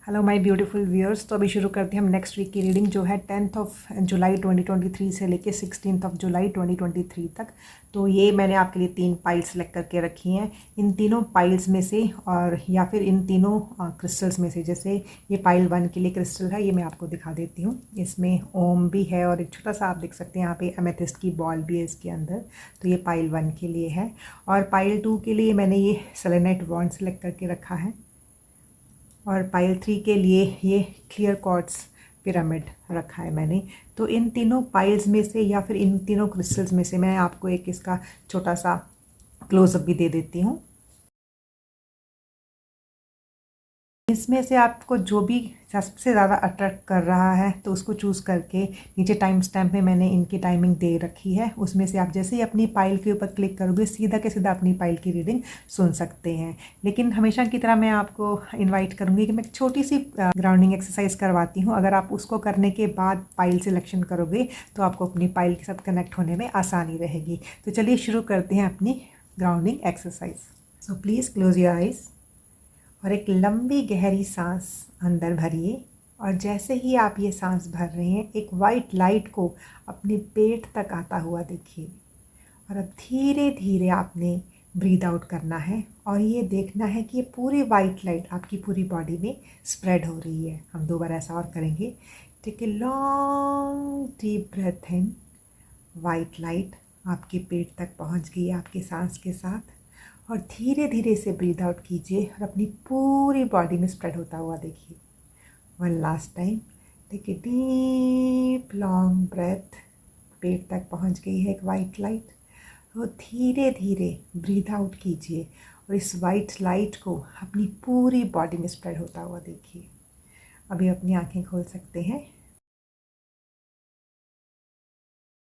Hello my beautiful viewers. तो अभी शुरू करते हैं हम नेक्स्ट वीक की रीडिंग जो है 10 जुलाई 2023 से लेके 16 जुलाई 2023 तक। तो ये मैंने आपके लिए 3 पाइल सेलेक्ट करके रखी हैं। इन तीनों पाइल्स में से और या फिर इन तीनों क्रिस्टल्स में से, जैसे ये पाइल 1 के लिए क्रिस्टल है, ये मैं आपको दिखा देती हूँ। इसमें ओम भी है और एक छोटा सा आप देख सकते हैं यहाँ पे एमेथिस्ट की बॉल भी है इसके अंदर। तो ये पाइल 1 के लिए है। और पाइल 2 के लिए मैंने ये सेलेनाइट वॉन्ड सेलेक्ट करके रखा है। और पाइल 3 के लिए ये क्लियर क्वार्ट्ज पिरामिड रखा है मैंने। तो इन तीनों पाइल्स में से या फिर इन तीनों क्रिस्टल्स में से मैं आपको एक इसका छोटा सा क्लोजअप भी दे देती हूँ। इसमें से आपको जो भी सबसे ज़्यादा अट्रैक्ट कर रहा है तो उसको चूज़ करके नीचे टाइम स्टैम्प में मैंने इनकी टाइमिंग दे रखी है। उसमें से आप जैसे ही अपनी पाइल के ऊपर क्लिक करोगे सीधा के सीधा अपनी पाइल की रीडिंग सुन सकते हैं। लेकिन हमेशा की तरह मैं आपको इनवाइट करूँगी कि मैं छोटी सी ग्राउंडिंग एक्सरसाइज करवाती हूँ। अगर आप उसको करने के बाद पाइल सिलेक्शन करोगे तो आपको अपनी पाइल के साथ कनेक्ट होने में आसानी रहेगी। तो चलिए शुरू करते हैं अपनी grounding exercise. So please close your eyes और एक लंबी गहरी सांस अंदर भरिए। और जैसे ही आप ये सांस भर रहे हैं एक वाइट लाइट को अपने पेट तक आता हुआ देखिए। और अब धीरे धीरे आपने ब्रीद आउट करना है और ये देखना है कि ये पूरी वाइट लाइट आपकी पूरी बॉडी में स्प्रेड हो रही है। हम 2 बार ऐसा और करेंगे। Take a long deep breath in. White light आपके पेट तक पहुंच गई आपके सांस के साथ। और धीरे धीरे से ब्रीद आउट कीजिए और अपनी पूरी बॉडी में स्प्रेड होता हुआ देखिए। One last time. Take a deep long breath. पेट तक पहुंच गई है एक वाइट लाइट। और धीरे धीरे ब्रीद आउट कीजिए और इस वाइट लाइट को अपनी पूरी बॉडी में स्प्रेड होता हुआ देखिए। अभी अपनी आंखें खोल सकते हैं।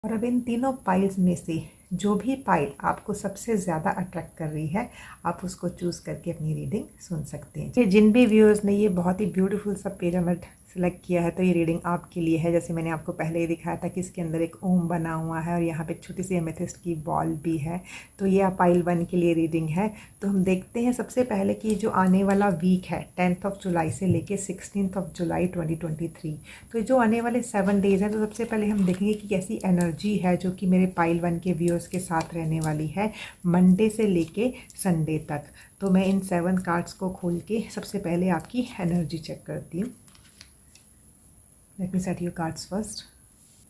और अब इन तीनों पाइल्स में से जो भी पाइल आपको सबसे ज़्यादा अट्रैक्ट कर रही है आप उसको चूज़ करके अपनी रीडिंग सुन सकते हैं। जिन भी व्यूअर्स ने ये बहुत ही ब्यूटीफुल सा पिरामिड सेलेक्ट किया है तो ये रीडिंग आपके लिए है। जैसे मैंने आपको पहले ही दिखाया था कि इसके अंदर एक ओम बना हुआ है और यहाँ पे एक छोटी सी एमेथिस्ट की बॉल भी है। तो ये पाइल 1 के लिए रीडिंग है। तो हम देखते हैं सबसे पहले कि जो आने वाला वीक है 10 जुलाई से लेके 16 जुलाई 2023, तो जो आने वाले 7 डेज़ हैं तो सबसे पहले हम देखेंगे कि कैसी एनर्जी है जो कि मेरे पाइल 1 के व्यूअर्स के साथ रहने वाली है मंडे से लेके संडे तक। तो मैं इन 7 कार्ड्स को खोल के सबसे पहले आपकी एनर्जी चेक करती हूँ। Let me set your cards first.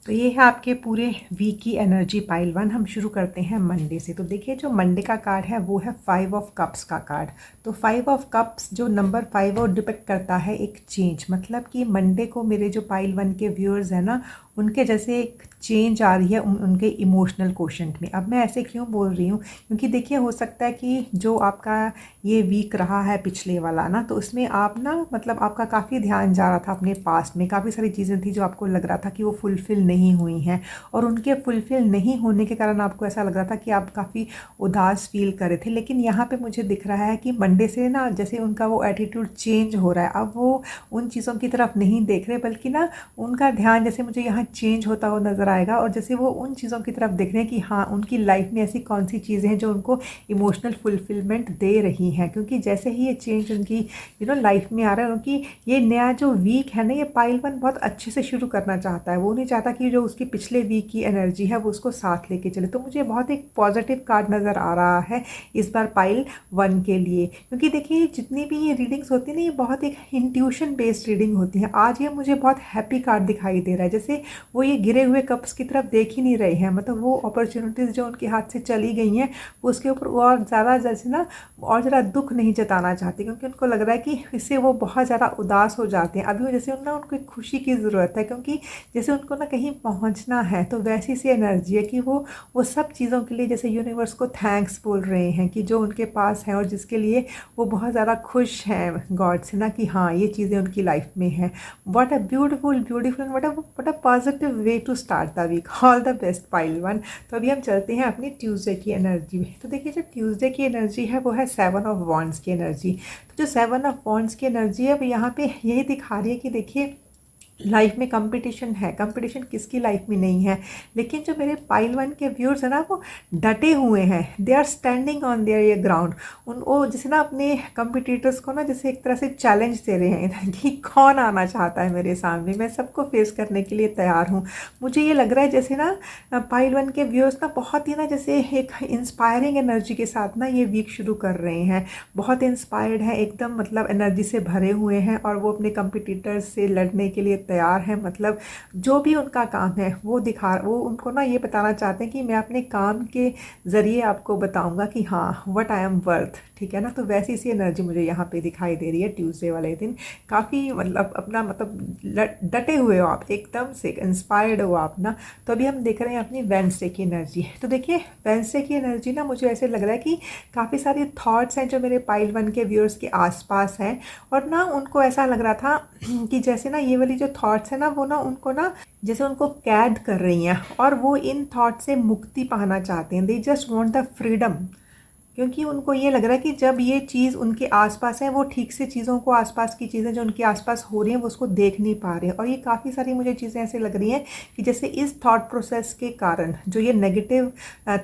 तो ये है आपके पूरे वीक की एनर्जी पाइल 1। हम शुरू करते हैं मंडे से। तो देखिए जो मंडे का कार्ड है वो है 5 ऑफ कप्स का कार्ड। तो 5 ऑफ कप्स जो नंबर 5 और डिपेक्ट करता है एक चेंज, मतलब कि मंडे को मेरे जो पाइल 1 के व्यूअर्स हैं ना उनके जैसे एक चेंज आ रही है उनके इमोशनल कोशेंट में। अब मैं ऐसे क्यों बोल रही हूँ क्योंकि देखिए हो सकता है कि जो आपका ये वीक रहा है पिछले वाला ना तो उसमें आप ना मतलब आपका काफ़ी ध्यान जा रहा था अपने पास्ट में। काफ़ी सारी चीज़ें थी जो आपको लग रहा था कि वो फुलफ़िल नहीं हुई हैं और उनके फुलफ़िल नहीं होने के कारण आपको ऐसा लग रहा था कि आप काफ़ी उदास फील कर रहे थे। लेकिन यहाँ पे मुझे दिख रहा है कि मंडे से ना जैसे उनका वो एटीट्यूड चेंज हो रहा है। अब वो उन चीज़ों की तरफ नहीं देख रहे बल्कि ना उनका ध्यान जैसे मुझे यहाँ चेंज होता हुआ नज़र आएगा। और जैसे वो उन चीज़ों की तरफ देख रहे हैं कि हाँ उनकी लाइफ में ऐसी कौन सी चीज़ें हैं जो उनको इमोशनल फुलफिलमेंट दे रही हैं। क्योंकि जैसे ही ये चेंज उनकी लाइफ में आ रहा है उनकी ये नया जो वीक है ना ये पाइल 1 बहुत अच्छे से शुरू करना चाहता है। वो नहीं चाहता कि जो उसकी पिछले वीक की एनर्जी है वो उसको साथ लेके चले। तो मुझे बहुत एक पॉजिटिव कार्ड नज़र आ रहा है इस बार पाइल 1 के लिए। क्योंकि देखिए जितनी भी ये रीडिंग्स होती है ना ये बहुत एक इंट्यूशन बेस्ड रीडिंग होती है। आज ये मुझे बहुत हैप्पी कार्ड दिखाई दे रहा है, जैसे वो ये गिरे हुए कप्स की तरफ देख ही नहीं रहे हैं। मतलब वो अपॉर्चुनिटीज़ जो उनके हाथ से चली गई हैं वो उसके ऊपर और ज़्यादा जैसे ना और ज़रा दुख नहीं जताना चाहते क्योंकि उनको लग रहा है कि इससे वो बहुत ज़्यादा उदास हो जाते हैं। अभी वो जैसे उनको एक खुशी की ज़रूरत है क्योंकि जैसे उनको ना कहीं पहुंचना है। तो वैसी सी एनर्जी है कि वो सब चीज़ों के लिए जैसे यूनिवर्स को थैंक्स बोल रहे हैं कि जो उनके पास है और जिसके लिए वो बहुत ज़्यादा खुश हैं गॉड से ना कि हाँ ये चीज़ें उनकी लाइफ में हैं। What a beautiful what a positive way to start the week. All the best pile 1। तो अभी हम चलते हैं अपनी ट्यूसडे की एनर्जी में। तो देखिए जो ट्यूसडे की एनर्जी है वो है 7 ऑफ वॉन्ड्स की एनर्जी। तो जो 7 ऑफ वॉन्ड्स की एनर्जी है वो यहाँ पे यही दिखा रही है कि देखिए लाइफ में कंपटीशन है, कंपटीशन किसकी लाइफ में नहीं है, लेकिन जो मेरे पाइल 1 के व्यूअर्स हैं ना वो डटे हुए हैं, they are standing on there ये ग्राउंड। उन वो जैसे ना अपने कंपटीटर्स को ना जैसे एक तरह से चैलेंज दे रहे हैं कि कौन आना चाहता है मेरे सामने, मैं सबको फेस करने के लिए तैयार हूँ। मुझे ये लग रहा है जैसे ना पाइल 1 के व्यूअर्स ना बहुत ही ना जैसे एक इंस्पायरिंग एनर्जी के साथ ना ये वीक शुरू कर रहे हैं, बहुत इंस्पायर्ड है, एकदम मतलब एनर्जी से भरे हुए हैं और वो अपने कंपटीटर्स से लड़ने के लिए तैयार हैं। मतलब जो भी उनका काम है वो उनको ना ये बताना चाहते हैं कि मैं अपने काम के ज़रिए आपको बताऊंगा कि हाँ व्हाट आई एम वर्थ, ठीक है ना। तो वैसी सी एनर्जी मुझे यहाँ पे दिखाई दे रही है ट्यूसडे वाले दिन। काफ़ी मतलब अपना मतलब डटे हुए हो आप, एकदम से इंस्पायर्ड हो आप ना। तो अभी हम देख रहे हैं अपनी वेडनेसडे की एनर्जी। तो देखिए वेडनेसडे की एनर्जी ना मुझे ऐसे लग रहा है कि काफ़ी सारे थॉट्स हैं जो मेरे पाइल 1 के व्यूअर्स के आसपास हैं, और ना उनको ऐसा लग रहा था कि जैसे ना ये वाली जो थॉट्स है ना वो ना उनको ना जैसे उनको कैद कर रही हैं, और वो इन थॉट से मुक्ति पाना चाहते हैं। They just want the freedom, क्योंकि उनको ये लग रहा है कि जब ये चीज़ उनके आसपास है वो ठीक से चीज़ों को, आसपास की चीज़ें जो उनके आसपास हो रही हैं वो उसको देख नहीं पा रहे हैं। और ये काफ़ी सारी मुझे चीज़ें ऐसे लग रही हैं कि जैसे इस थॉट प्रोसेस के कारण जो ये नेगेटिव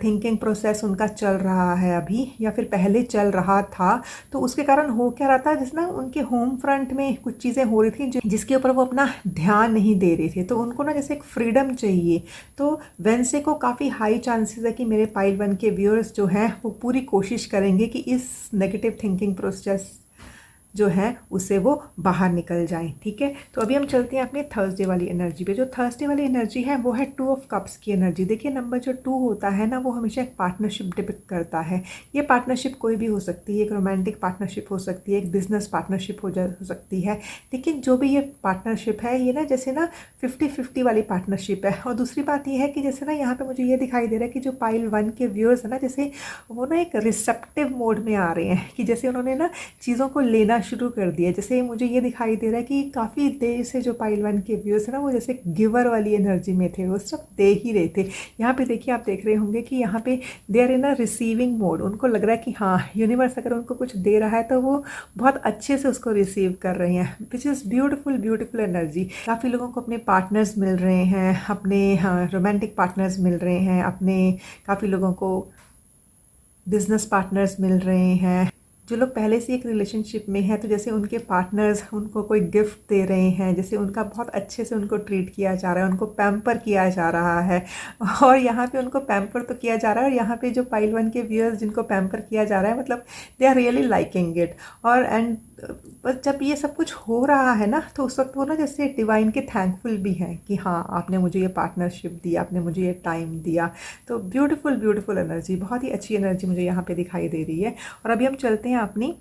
थिंकिंग प्रोसेस उनका चल रहा है अभी, या फिर पहले चल रहा था, तो उसके कारण हो क्या रहा था, जैसे ना उनके होम फ्रंट में कुछ चीज़ें हो रही थी जिसके ऊपर वो अपना ध्यान नहीं दे रहे थे। तो उनको ना जैसे एक फ्रीडम चाहिए। तो वेडनेसडे को काफ़ी हाई चांसेस है कि मेरे पाइल 1 के व्यूअर्स जो हैं वो पूरी कोशिश करेंगे कि इस नेगेटिव थिंकिंग प्रोसेस जो है उससे वो बाहर निकल जाएं, ठीक है। तो अभी हम चलते हैं अपने थर्सडे वाली एनर्जी पे। जो थर्सडे वाली एनर्जी है वो है 2 ऑफ कप्स की एनर्जी। देखिए नंबर जो 2 होता है ना वो हमेशा एक पार्टनरशिप डिपिक्ट करता है। ये पार्टनरशिप कोई भी हो सकती है, एक रोमांटिक पार्टनरशिप हो सकती है, एक बिजनेस पार्टनरशिप हो सकती है, लेकिन जो भी ये पार्टनरशिप है ये ना जैसे ना 50-50 वाली पार्टनरशिप है। और दूसरी बात ये है कि जैसे ना यहाँ पे मुझे ये दिखाई दे रहा है कि जो पाइल 1 के व्यूअर्स है ना जैसे वो ना एक रिसेप्टिव मोड में आ रहे हैं, कि जैसे उन्होंने ना चीज़ों को लेना शुरू कर दिया। जैसे मुझे ये दिखाई दे रहा है कि काफ़ी देर से जो पाइल 1 के व्यूअर्स है ना वो जैसे गिवर वाली एनर्जी में थे, वो सब दे ही रहे थे। यहाँ पे देखिए आप देख रहे होंगे कि यहाँ पे they are in a receiving mode. उनको लग रहा है कि हाँ यूनिवर्स अगर उनको कुछ दे रहा है तो वो बहुत अच्छे से उसको रिसीव कर रहे हैं, which is beautiful beautiful energy. काफ़ी लोगों को अपने पार्टनर्स मिल रहे हैं, अपने रोमांटिक पार्टनर्स मिल रहे हैं, अपने काफ़ी लोगों को बिजनेस पार्टनर्स मिल रहे हैं। जो लोग पहले से एक रिलेशनशिप में हैं तो जैसे उनके पार्टनर्स उनको कोई गिफ्ट दे रहे हैं, जैसे उनका बहुत अच्छे से उनको ट्रीट किया जा रहा है, उनको पैम्पर किया जा रहा है। और यहाँ पे उनको पैम्पर तो किया जा रहा है, और यहाँ पे जो पाइल 1 के व्यूअर्स जिनको पैम्पर किया जा रहा है मतलब they are really liking it. और एंड बस जब ये सब कुछ हो रहा है ना तो उस वक्त वो ना जैसे डिवाइन के थैंकफुल भी हैं कि हाँ आपने मुझे ये पार्टनरशिप दिया, आपने मुझे ये टाइम दिया। तो ब्यूटीफुल ब्यूटीफुल एनर्जी, बहुत ही अच्छी एनर्जी मुझे यहाँ पे दिखाई दे रही है। और अभी हम चलते हैं अपनी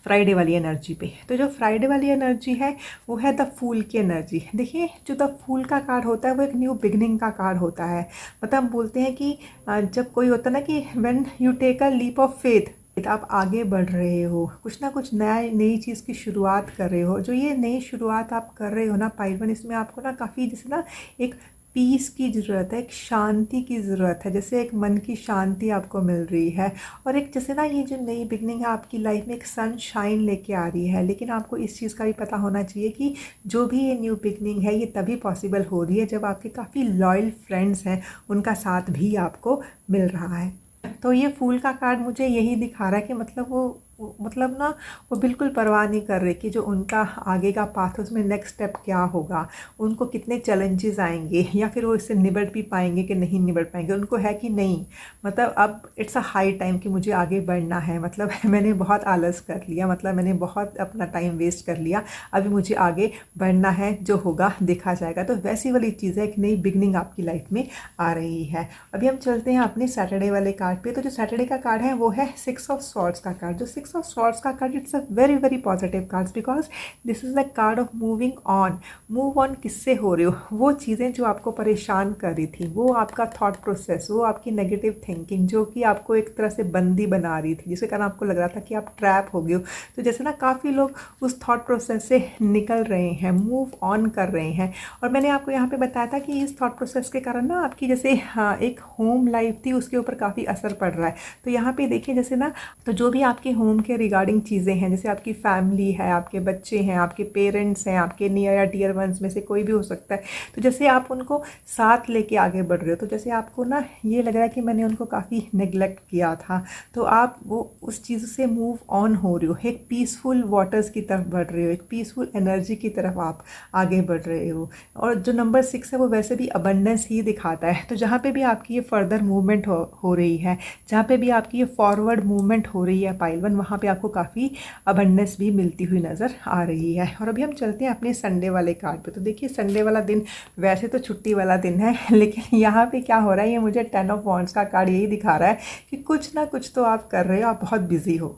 फ्राइडे वाली एनर्जी पे। तो जो फ्राइडे वाली एनर्जी है वो है द फूल की एनर्जी। देखिए जो द फूल का कार्ड होता है वो एक न्यू बिगनिंग का कार्ड होता है। मतलब हम बोलते हैं कि जब कोई होता है ना कि when you take a leap of faith, आप आगे बढ़ रहे हो, कुछ ना कुछ नया नई चीज़ की शुरुआत कर रहे हो। जो ये नई शुरुआत आप कर रहे हो ना पाइल 1, इसमें आपको ना काफ़ी जैसे ना एक पीस की ज़रूरत है, एक शांति की ज़रूरत है, जैसे एक मन की शांति आपको मिल रही है। और एक जैसे ना ये जो नई बिगनिंग है आपकी लाइफ में एक सनशाइन लेके आ रही है। लेकिन आपको इस चीज़ का भी पता होना चाहिए कि जो भी ये न्यू बिगनिंग है ये तभी पॉसिबल हो रही है जब आपके काफ़ी लॉयल फ्रेंड्स हैं उनका साथ भी आपको मिल रहा है। तो ये फूल का कार्ड मुझे यही दिखा रहा है कि मतलब मतलब ना वो बिल्कुल परवाह नहीं कर रहे कि जो उनका आगे का पाथ उसमें नेक्स्ट स्टेप क्या होगा, उनको कितने चैलेंजेस आएंगे, या फिर वो इससे निबट भी पाएंगे कि नहीं निबट पाएंगे। उनको है कि नहीं मतलब अब इट्स अ हाई टाइम कि मुझे आगे बढ़ना है। मतलब मैंने बहुत आलस कर लिया, मतलब मैंने बहुत अपना टाइम वेस्ट कर लिया, अभी मुझे आगे बढ़ना है, जो होगा देखा जाएगा। तो वैसी वाली चीज़ है, एक नई बिगनिंग आपकी लाइफ में आ रही है। अभी हम चलते हैं अपने सैटरडे वाले कार्ड पे। तो जो सैटरडे का कार्ड है वो है 6 ऑफ स्वॉर्ड्स का कार्ड। जो 6 ऑफ स्वॉर्ड्स का card it's a very very positive card, because this is the card of moving on. Move on किससे हो रहे हो, वो चीज़ें जो आपको परेशान कर रही थी, वो आपका थॉट प्रोसेस, वो आपकी नेगेटिव थिंकिंग जो कि आपको एक तरह से बंदी बना रही थी, जिसके कारण आपको लग रहा था कि आप ट्रैप हो गए हो। तो जैसे ना काफ़ी लोग उस थॉट प्रोसेस से निकल रहे हैं, मूव ऑन कर रहे हैं। और मैंने आपको यहाँ पे बताया था कि इस थॉट प्रोसेस के कारण ना आपकी जैसे एक होम लाइफ थी उसके ऊपर काफ़ी असर पड़ रहा है। तो यहाँ पे देखिए जैसे ना तो जो भी आपके होम उनके रिगार्डिंग चीज़ें हैं, जैसे आपकी फैमिली है, आपके बच्चे हैं, आपके पेरेंट्स हैं, आपके नियर या डियर वंस में से कोई भी हो सकता है। तो जैसे आप उनको साथ लेके आगे बढ़ रहे हो, तो जैसे आपको ना ये लग रहा है कि मैंने उनको काफ़ी नेग्लेक्ट किया था, तो आप वो उस चीज़ से मूव ऑन हो रहे हो, एक पीसफुल वाटर्स की तरफ बढ़ रहे हो, एक पीसफुल एनर्जी की तरफ आप आगे बढ़ रहे हो। और जो नंबर 6 है वो वैसे भी अबंडेंस ही दिखाता है, तो जहाँ पे भी आपकी ये फर्दर मूवमेंट हो रही है, जहाँ पे भी आपकी ये फॉरवर्ड मूवमेंट हो रही है पाइल 1, वहाँ पे आपको काफ़ी अबंडेंस भी मिलती हुई नज़र आ रही है। और अभी हम चलते हैं अपने संडे वाले कार्ड पे। तो देखिए संडे वाला दिन वैसे तो छुट्टी वाला दिन है, लेकिन यहाँ पे क्या हो रहा है, ये मुझे 10 ऑफ वॉन्ड्स का कार्ड यही दिखा रहा है कि कुछ ना कुछ तो आप कर रहे हो, आप बहुत बिजी हो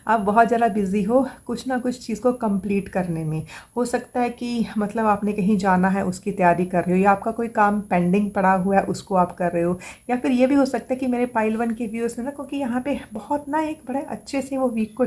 आप बहुत ज़्यादा बिजी हो कुछ ना कुछ चीज़ को कंप्लीट करने में। हो सकता है कि मतलब आपने कहीं जाना है, उसकी तैयारी कर रहे हो, या आपका कोई काम पेंडिंग पड़ा हुआ है उसको आप कर रहे हो, या फिर ये भी हो सकता है कि मेरे पाइल 1 के व्यूअर्स ने ना, क्योंकि यहाँ पे बहुत ना एक बड़े अच्छे से वो वीक को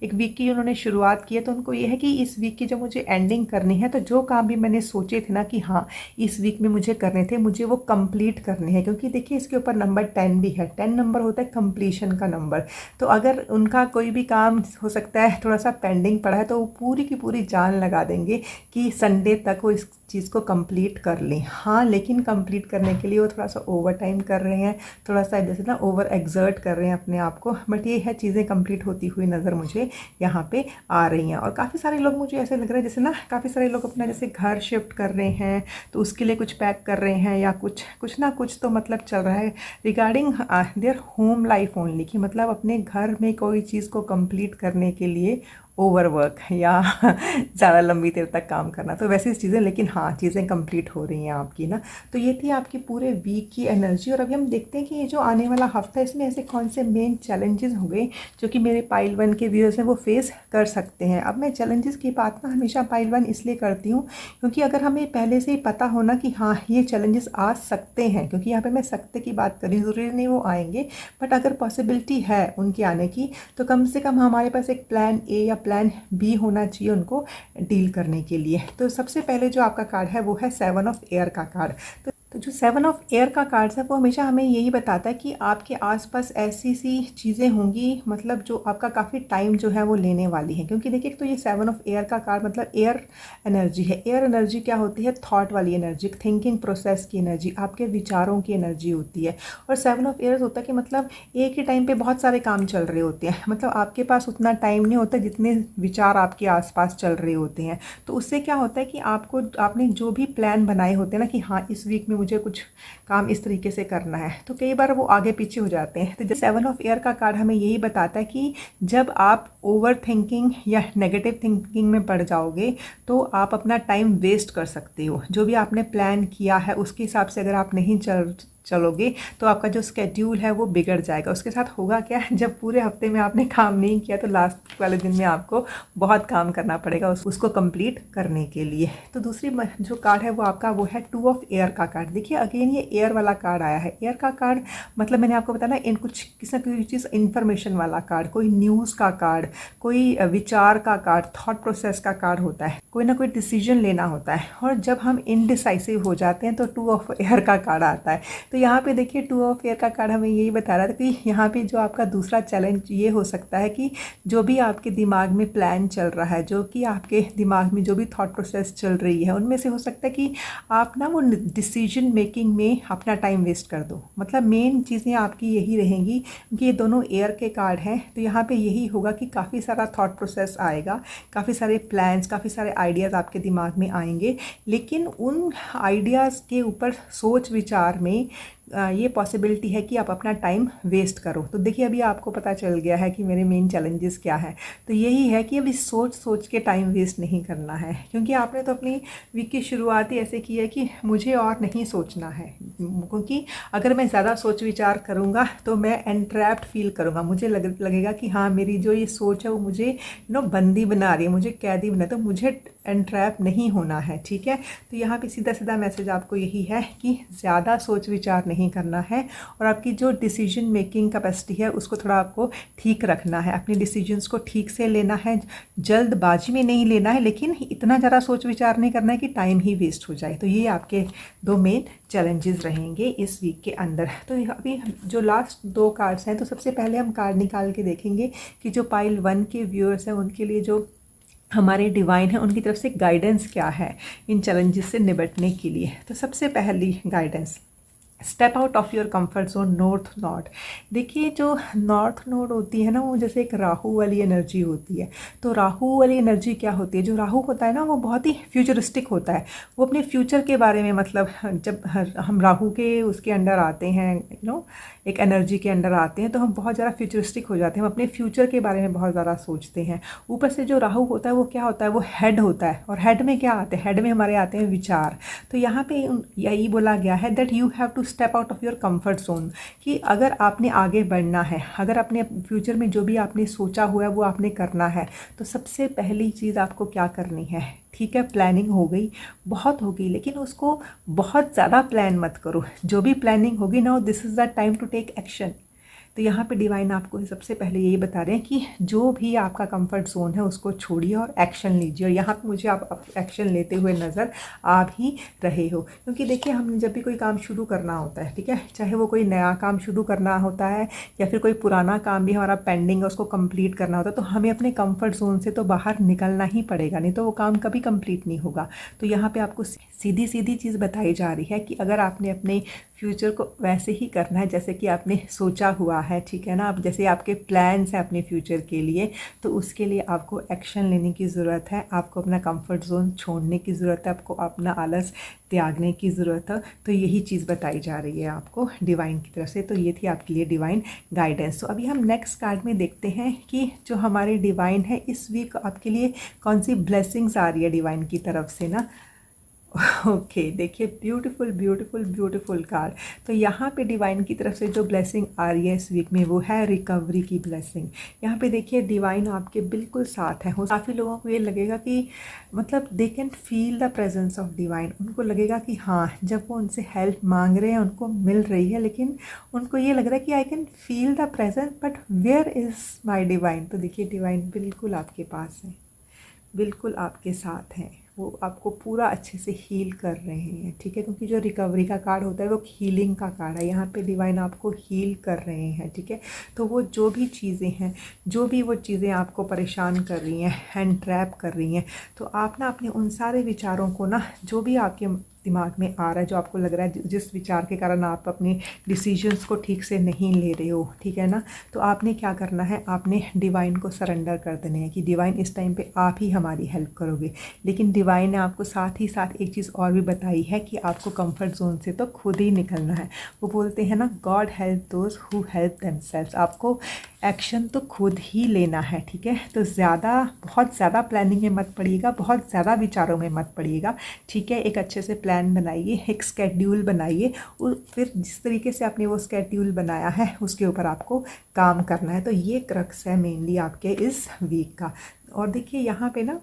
एक वीक की उन्होंने शुरुआत की है, तो उनको ये है कि इस वीक की जब मुझे एंडिंग करनी है, तो जो काम भी मैंने सोचे थे ना कि हाँ इस वीक में मुझे करने थे, मुझे वो कंप्लीट करने हैं। क्योंकि देखिए इसके ऊपर नंबर 10 भी है, 10 नंबर होता है कंप्लीशन का नंबर। तो अगर उनका कोई भी काम हो सकता है थोड़ा सा पेंडिंग पड़ा है, तो वो पूरी की पूरी जान लगा देंगे कि संडे तक वो इस चीज़ को कंप्लीट कर लें। हाँ, लेकिन कंप्लीट करने के लिए वो थोड़ा सा ओवर टाइम कर रहे हैं, थोड़ा सा जैसे ना ओवर एक्सर्ट कर रहे हैं अपने आप को, बट ये है चीज़ें कंप्लीट होती हुई नज़र मुझे यहाँ पे आ रही हैं। और काफ़ी सारे लोग, मुझे ऐसे लग रहा है जैसे ना काफ़ी सारे लोग अपना जैसे घर शिफ्ट कर रहे हैं, तो उसके लिए कुछ पैक कर रहे हैं, या कुछ ना कुछ तो मतलब चल रहा है regarding their home life only, कि मतलब अपने घर में कोई चीज़ को कंप्लीट करने के लिए ओवरवर्क या ज़्यादा लंबी देर तक काम करना, तो वैसी चीज़ें, लेकिन हाँ चीज़ें कंप्लीट हो रही हैं आपकी ना। तो ये थी आपकी पूरे वीक की एनर्जी। और अभी हम देखते हैं कि ये जो आने वाला हफ्ता है, इसमें ऐसे कौन से मेन चैलेंजेस हो गए जो कि मेरे पाइल 1 के व्यूअर्स हैं वो फेस कर सकते हैं। अब मैं चैलेंजेस की बात ना हमेशा पाइल 1 इसलिए करती हूँ क्योंकि अगर हमें पहले से ही पता होना कि हाँ ये चैलेंजेस आ सकते हैं, क्योंकि यहाँ पर मैं सकते की बात करी, ज़रूरी नहीं वो आएंगे, बट अगर पॉसिबिलिटी है उनके आने की, तो कम से कम हमारे पास एक प्लान ए या प्लान बी होना चाहिए उनको डील करने के लिए। तो सबसे पहले जो आपका कार्ड है वो है 7 ऑफ एयर का कार्ड। तो जो 7 ऑफ एयर का कार्ड्स है वो हमेशा हमें यही बताता है कि आपके आसपास ऐसी सी चीज़ें होंगी, मतलब जो आपका काफ़ी टाइम जो है वो लेने वाली है। क्योंकि देखिए तो ये 7 ऑफ एयर का कार्ड मतलब एयर एनर्जी है। एयर एनर्जी क्या होती है? थॉट वाली एनर्जी, थिंकिंग प्रोसेस की एनर्जी, आपके विचारों की एनर्जी होती है। और 7 ऑफ एयर होता है कि मतलब एक ही टाइम पे बहुत सारे काम चल रहे होते हैं, मतलब आपके पास उतना टाइम नहीं होता जितने विचार आपके आसपास चल रहे होते हैं। तो उससे क्या होता है कि आपने जो भी प्लान बनाए होते हैं ना कि हाँ इस वीक में मुझे कुछ काम इस तरीके से करना है, तो कई बार वो आगे पीछे हो जाते हैं। तो 7 ऑफ एयर का कार्ड हमें यही बताता है कि जब आप ओवर थिंकिंग या नेगेटिव थिंकिंग में पड़ जाओगे तो आप अपना टाइम वेस्ट कर सकते हो। जो भी आपने प्लान किया है उसके हिसाब से अगर आप नहीं चलोगे तो आपका जो स्केड्यूल है वो बिगड़ जाएगा। उसके साथ होगा क्या, जब पूरे हफ्ते में आपने काम नहीं किया तो लास्ट वाले दिन में आपको बहुत काम करना पड़ेगा उसको कंप्लीट करने के लिए। तो दूसरी जो कार्ड है वो आपका वो है 2 ऑफ एयर का कार्ड। देखिए अगेन ये एयर वाला कार्ड आया है। एयर का कार्ड मतलब मैंने आपको बताया ना, इन कुछ किसी न किसी चीज़ इन्फॉर्मेशन वाला कार्ड, कोई न्यूज़ का कार्ड, कोई विचार का कार्ड, थॉट प्रोसेस का कार्ड होता है, कोई ना कोई डिसीजन लेना होता है। और जब हम इनडिसाइसिव हो जाते हैं तो 2 ऑफ एयर का कार्ड आता है। तो यहाँ पे देखिए 2 ऑफ एयर का कार्ड हमें यही बता रहा था कि यहाँ पे जो आपका दूसरा चैलेंज ये हो सकता है कि जो भी आपके दिमाग में प्लान चल रहा है, जो कि आपके दिमाग में जो भी थॉट प्रोसेस चल रही है, उनमें से हो सकता है कि आप ना वो डिसीजन मेकिंग में अपना टाइम वेस्ट कर दो। मतलब मेन चीज़ें आपकी यही रहेंगी क्योंकि ये दोनों एयर के कार्ड हैं। तो यहाँ पे यही होगा कि काफ़ी सारा थॉट प्रोसेस आएगा, काफ़ी सारे प्लान्स, काफ़ी सारे आइडियाज़ आपके दिमाग में आएंगे, लेकिन उन आइडियाज़ के ऊपर सोच विचार में ये पॉसिबिलिटी है कि आप अपना टाइम वेस्ट करो। तो देखिए अभी आपको पता चल गया है कि मेरे मेन चैलेंजेस क्या हैं। तो यही है कि अभी सोच के टाइम वेस्ट नहीं करना है, क्योंकि आपने तो अपनी वीक की शुरुआत ही ऐसे की है कि मुझे और नहीं सोचना है, क्योंकि अगर मैं ज़्यादा सोच विचार करूँगा तो मैं एंट्रैप्ड फील करूँगा। मुझे लगेगा कि हाँ मेरी जो ये सोच है वो मुझे बंदी बना रही है, मुझे कैदी बना, तो मुझे एंट्रैप नहीं होना है, ठीक है। तो यहाँ पे सीधा सीधा मैसेज आपको यही है कि ज़्यादा सोच विचार नहीं करना है और आपकी जो डिसीजन मेकिंग कैपेसिटी है उसको थोड़ा आपको ठीक रखना है, अपने डिसीजंस को ठीक से लेना है, जल्दबाजी में नहीं लेना है, लेकिन इतना ज़्यादा सोच विचार नहीं करना है कि टाइम ही वेस्ट हो जाए। तो ये आपके 2 मेन चैलेंजेस रहेंगे इस वीक के अंदर। तो अभी जो लास्ट 2 कार्ड्स हैं, तो सबसे पहले हम कार्ड निकाल के देखेंगे कि जो पाइल 1 के व्यूअर्स हैं उनके लिए जो हमारे डिवाइन है उनकी तरफ से गाइडेंस क्या है इन चैलेंजेस से निपटने के लिए। तो सबसे पहली guidance, step out of your comfort zone, north node. देखिए जो नॉर्थ नोड होती है ना, वो जैसे एक राहु वाली एनर्जी होती है। तो राहु वाली एनर्जी क्या होती है, जो राहु होता है ना वो बहुत ही फ्यूचरिस्टिक होता है, वो अपने फ्यूचर के बारे में, मतलब जब हम राहु के उसके अंडर आते हैं, एक एनर्जी के अंडर आते हैं, तो हम बहुत ज़्यादा फ्यूचरिस्टिक हो जाते हैं, हम अपने फ्यूचर के बारे में बहुत ज़्यादा सोचते हैं। ऊपर से जो राहु होता है वो क्या होता है, वो हेड होता है, और हेड में क्या आते हैं, हेड में हमारे आते हैं विचार। तो यहाँ पे यही बोला गया है that you have to step out of your comfort zone, कि अगर आपने आगे बढ़ना है, अगर अपने फ्यूचर में जो भी आपने सोचा हुआ है वो आपने करना है, तो सबसे पहली चीज़ आपको क्या करनी है, ठीक है, प्लानिंग हो गई, बहुत हो गई, लेकिन उसको बहुत ज़्यादा प्लान मत करो। जो भी प्लानिंग होगी ना, this is the time to take action. तो यहाँ पे डिवाइन आपको सबसे पहले यही बता रहे हैं कि जो भी आपका कंफर्ट जोन है उसको छोड़िए और एक्शन लीजिए। और यहाँ पे मुझे आप एक्शन लेते हुए नज़र आ भी रहे हो, क्योंकि देखिए हमने जब भी कोई काम शुरू करना होता है, ठीक है, चाहे वो कोई नया काम शुरू करना होता है या फिर कोई पुराना काम भी हमारा पेंडिंग है उसको कंप्लीट करना होता है, तो हमें अपने कंफर्ट जोन से तो बाहर निकलना ही पड़ेगा, नहीं तो वो काम कभी कंप्लीट नहीं होगा। तो यहाँ पे आपको सीधी सीधी चीज़ बताई जा रही है कि अगर आपने अपने फ्यूचर को वैसे ही करना है जैसे कि आपने सोचा हुआ है, ठीक है ना, अब जैसे आपके प्लान्स हैं अपने फ्यूचर के लिए, तो उसके लिए आपको एक्शन लेने की ज़रूरत है, आपको अपना कंफर्ट जोन छोड़ने की ज़रूरत है, आपको अपना आलस त्यागने की ज़रूरत है। तो यही चीज़ बताई जा रही है आपको डिवाइन की तरफ से। तो ये थी आपके लिए डिवाइन गाइडेंस। तो अभी हम नेक्स्ट कार्ड में देखते हैं कि जो हमारे डिवाइन है इस वीक आपके लिए कौन सी ब्लेसिंग्स आ रही है डिवाइन की तरफ से ना। ओके देखिए, ब्यूटीफुल ब्यूटीफुल ब्यूटीफुल कार्ड। तो यहाँ पे डिवाइन की तरफ से जो ब्लेसिंग आ रही है इस वीक में वो है रिकवरी की ब्लेसिंग। यहाँ पे देखिए डिवाइन आपके बिल्कुल साथ है। हो काफ़ी लोगों को ये लगेगा कि मतलब they can feel the presence of divine, उनको लगेगा कि हाँ जब वो उनसे हेल्प मांग रहे हैं उनको मिल रही है, लेकिन उनको ये लग रहा है कि I can feel the presence but where is my divine. तो देखिए डिवाइन बिल्कुल आपके पास है, बिल्कुल आपके साथ हैं, वो आपको पूरा अच्छे से हील कर रहे हैं, ठीक है, क्योंकि जो रिकवरी का कार्ड होता है वो हीलिंग का कार्ड है। यहाँ पे डिवाइन आपको हील कर रहे हैं, ठीक है। तो वो जो भी चीज़ें हैं, जो भी वो चीज़ें आपको परेशान कर रही हैं, हैंड ट्रैप कर रही हैं, तो आप ना अपने उन सारे विचारों को ना, जो भी आपके दिमाग में आ रहा है, जो आपको लग रहा है जिस विचार के कारण आप अपने डिसीजंस को ठीक से नहीं ले रहे हो, ठीक है ना, तो आपने क्या करना है, आपने डिवाइन को सरेंडर कर देने हैं कि डिवाइन इस टाइम पे आप ही हमारी हेल्प करोगे। लेकिन डिवाइन ने आपको साथ ही साथ एक चीज़ और भी बताई है कि आपको कंफर्ट जोन से तो खुद ही निकलना है। वो बोलते हैं ना, God help those who help themselves. आपको एक्शन तो खुद ही लेना है, ठीक है। तो बहुत ज़्यादा प्लानिंग में मत पड़िएगा, बहुत ज़्यादा विचारों में मत पड़िएगा, ठीक है। एक अच्छे से प्लान बनाइए, एक स्केड्यूल बनाइए, और फिर जिस तरीके से आपने वो स्केड्यूल बनाया है उसके ऊपर आपको काम करना है। तो ये क्रक्स है मेनली आपके इस वीक का। और देखिए यहाँ पे ना